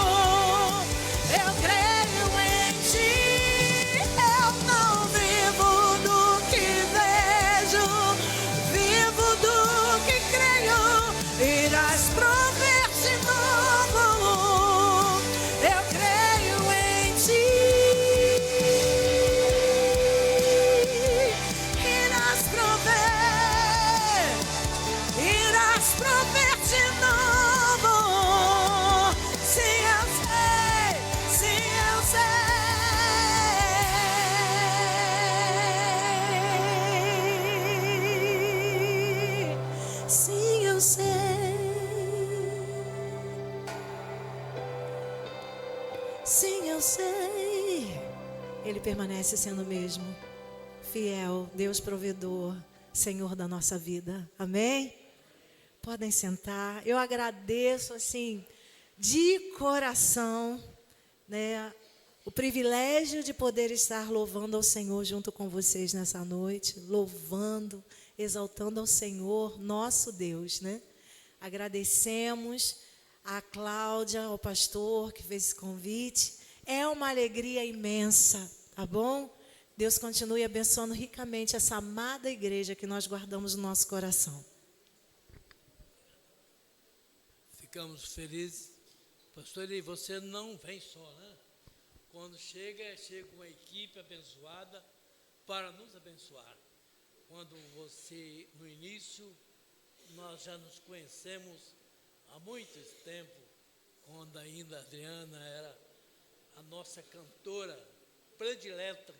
eu sei, Ele permanece sendo o mesmo. Fiel, Deus provedor, Senhor da nossa vida. Amém? Podem sentar. Eu agradeço, assim, de coração, né, o privilégio de poder estar louvando ao Senhor junto com vocês nessa noite, louvando, exaltando ao Senhor, nosso Deus, né? Agradecemos a Cláudia, ao pastor que fez esse convite. É uma alegria imensa, tá bom? Deus continue abençoando ricamente essa amada igreja que nós guardamos no nosso coração. Ficamos felizes. Pastor Eli, você não vem só, né? Quando chega uma equipe abençoada para nos abençoar. Quando você, no início, nós já nos conhecemos há muito tempo, quando ainda a Adriana era a nossa cantora predileta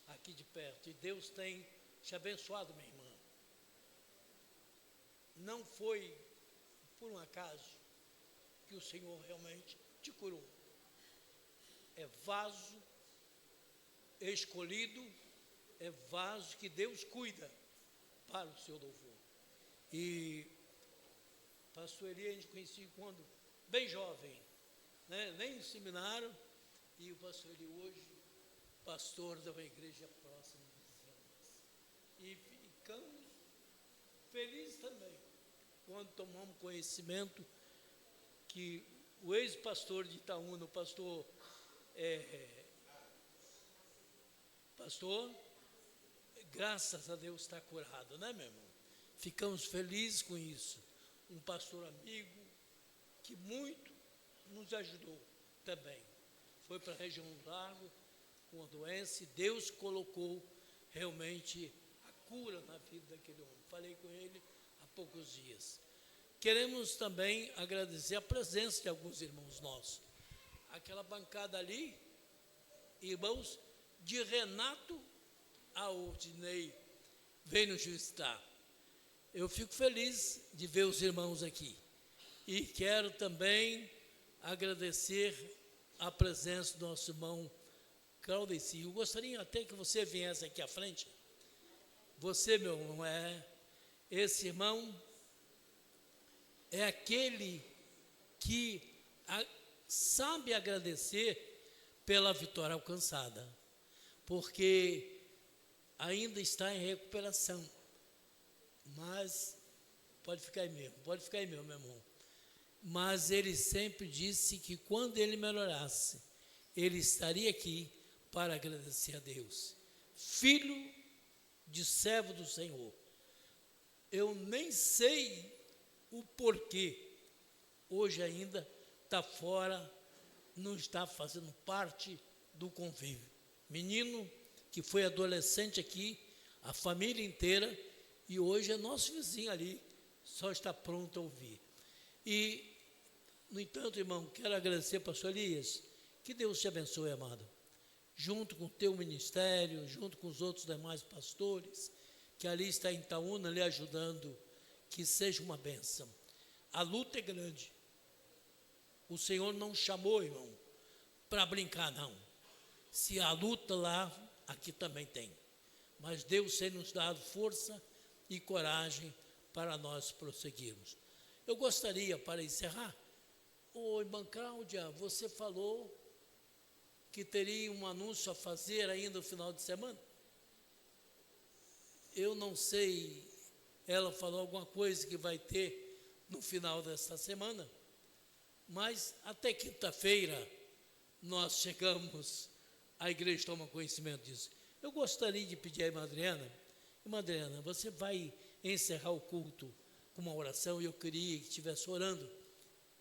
aqui de perto. E Deus tem te abençoado, minha irmã. Não foi por um acaso que o Senhor realmente te curou. É vaso escolhido, é vaso que Deus cuida para o seu louvor. E pastor Eli, a gente conhecia quando bem jovem, né? Nem no seminário, e o pastor Eli hoje, pastor de uma igreja próxima de Sianas. E ficamos felizes também, quando tomamos conhecimento que o ex-pastor de Itaúna, o pastor, graças a Deus está curado, né, meu irmão? Ficamos felizes com isso. Um pastor amigo que muito nos ajudou também. Foi para a região do Largo com a doença e Deus colocou realmente a cura na vida daquele homem. Falei com ele há poucos dias. Queremos também agradecer a presença de alguns irmãos nossos. Aquela bancada ali, irmãos de Renato a Ordinei, vem nos visitar. Eu fico feliz de ver os irmãos aqui. E quero também agradecer a presença do nosso irmão Claudeci. Eu gostaria até que você viesse aqui à frente. Você, meu irmão, esse irmão é aquele que sabe agradecer pela vitória alcançada, porque ainda está em recuperação. Mas pode ficar aí mesmo, meu irmão. Mas ele sempre disse que quando ele melhorasse, ele estaria aqui para agradecer a Deus. Filho de servo do Senhor. Eu nem sei o porquê. Hoje ainda está fora, não está fazendo parte do convívio. Menino que foi adolescente aqui, a família inteira, e hoje é nosso vizinho ali, só está pronto a ouvir. E, no entanto, irmão, quero agradecer, pastor Elias, que Deus te abençoe, amado, junto com o teu ministério, junto com os outros demais pastores, que ali está em Itaúna, lhe ajudando, que seja uma bênção. A luta é grande. O Senhor não chamou, irmão, para brincar, não. Se há luta lá, aqui também tem. Mas Deus tem nos dado força e coragem para nós prosseguirmos. Eu gostaria, para encerrar, irmã Cláudia, você falou que teria um anúncio a fazer ainda no final de semana? Eu não sei, ela falou alguma coisa que vai ter no final desta semana, mas até quinta-feira nós chegamos, a igreja toma conhecimento disso. Eu gostaria de pedir à irmã Adriana, você vai encerrar o culto com uma oração, e eu queria que estivesse orando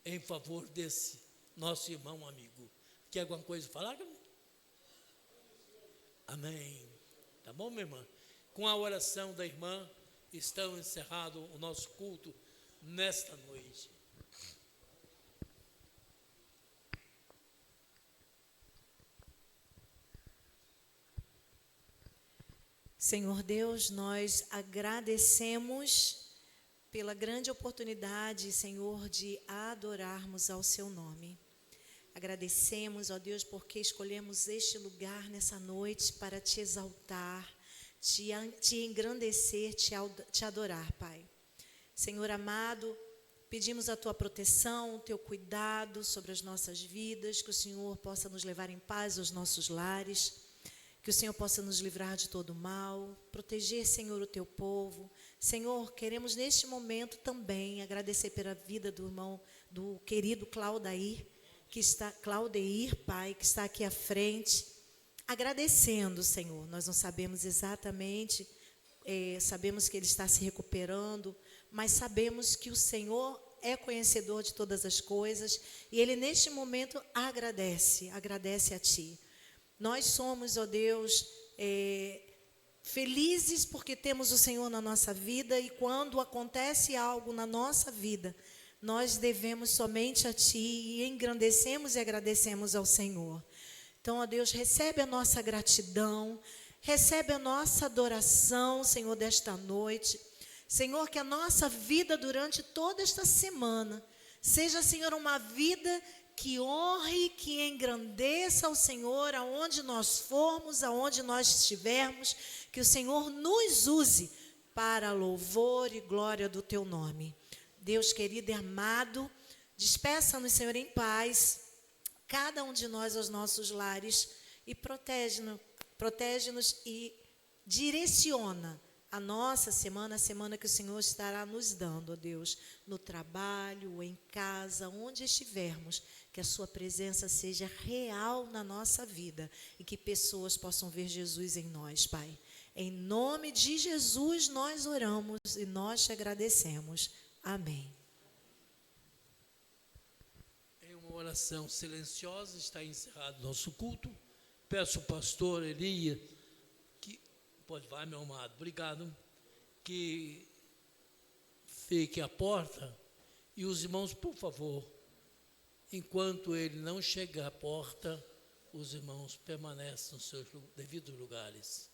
em favor desse nosso irmão amigo. Quer alguma coisa falar? Amém. Tá bom, minha irmã? Com a oração da irmã, estamos encerrado o nosso culto nesta noite. Senhor Deus, nós agradecemos pela grande oportunidade, Senhor, de adorarmos ao Seu nome. Agradecemos, ó Deus, porque escolhemos este lugar nessa noite para te exaltar, te engrandecer, te adorar, Pai. Senhor amado, pedimos a tua proteção, o teu cuidado sobre as nossas vidas, que o Senhor possa nos levar em paz aos nossos lares, que o Senhor possa nos livrar de todo mal, proteger, Senhor, o teu povo. Senhor, queremos neste momento também agradecer pela vida do irmão, do querido Claudeir, Pai, que está aqui à frente, agradecendo, Senhor. Nós não sabemos exatamente, sabemos que ele está se recuperando, mas sabemos que o Senhor é conhecedor de todas as coisas e ele neste momento agradece a ti. Nós somos, ó Deus, felizes porque temos o Senhor na nossa vida, e quando acontece algo na nossa vida, nós devemos somente a ti e engrandecemos e agradecemos ao Senhor. Então, ó Deus, recebe a nossa gratidão, recebe a nossa adoração, Senhor, desta noite. Senhor, que a nossa vida durante toda esta semana seja, Senhor, uma vida que honre, que engrandeça o Senhor aonde nós formos, aonde nós estivermos, que o Senhor nos use para louvor e glória do teu nome. Deus querido e amado, despeça-nos, Senhor, em paz, cada um de nós aos nossos lares, e protege-nos e direciona a nossa semana, a semana que o Senhor estará nos dando, ó Deus, no trabalho, em casa, onde estivermos, que a sua presença seja real na nossa vida e que pessoas possam ver Jesus em nós, Pai. Em nome de Jesus nós oramos e nós te agradecemos. Amém. Em uma oração silenciosa está encerrado nosso culto. Peço ao pastor Elias que, pode vai, meu amado, obrigado, que fique à porta, e os irmãos, por favor, enquanto ele não chegar à porta, os irmãos permanecem nos seus devidos lugares.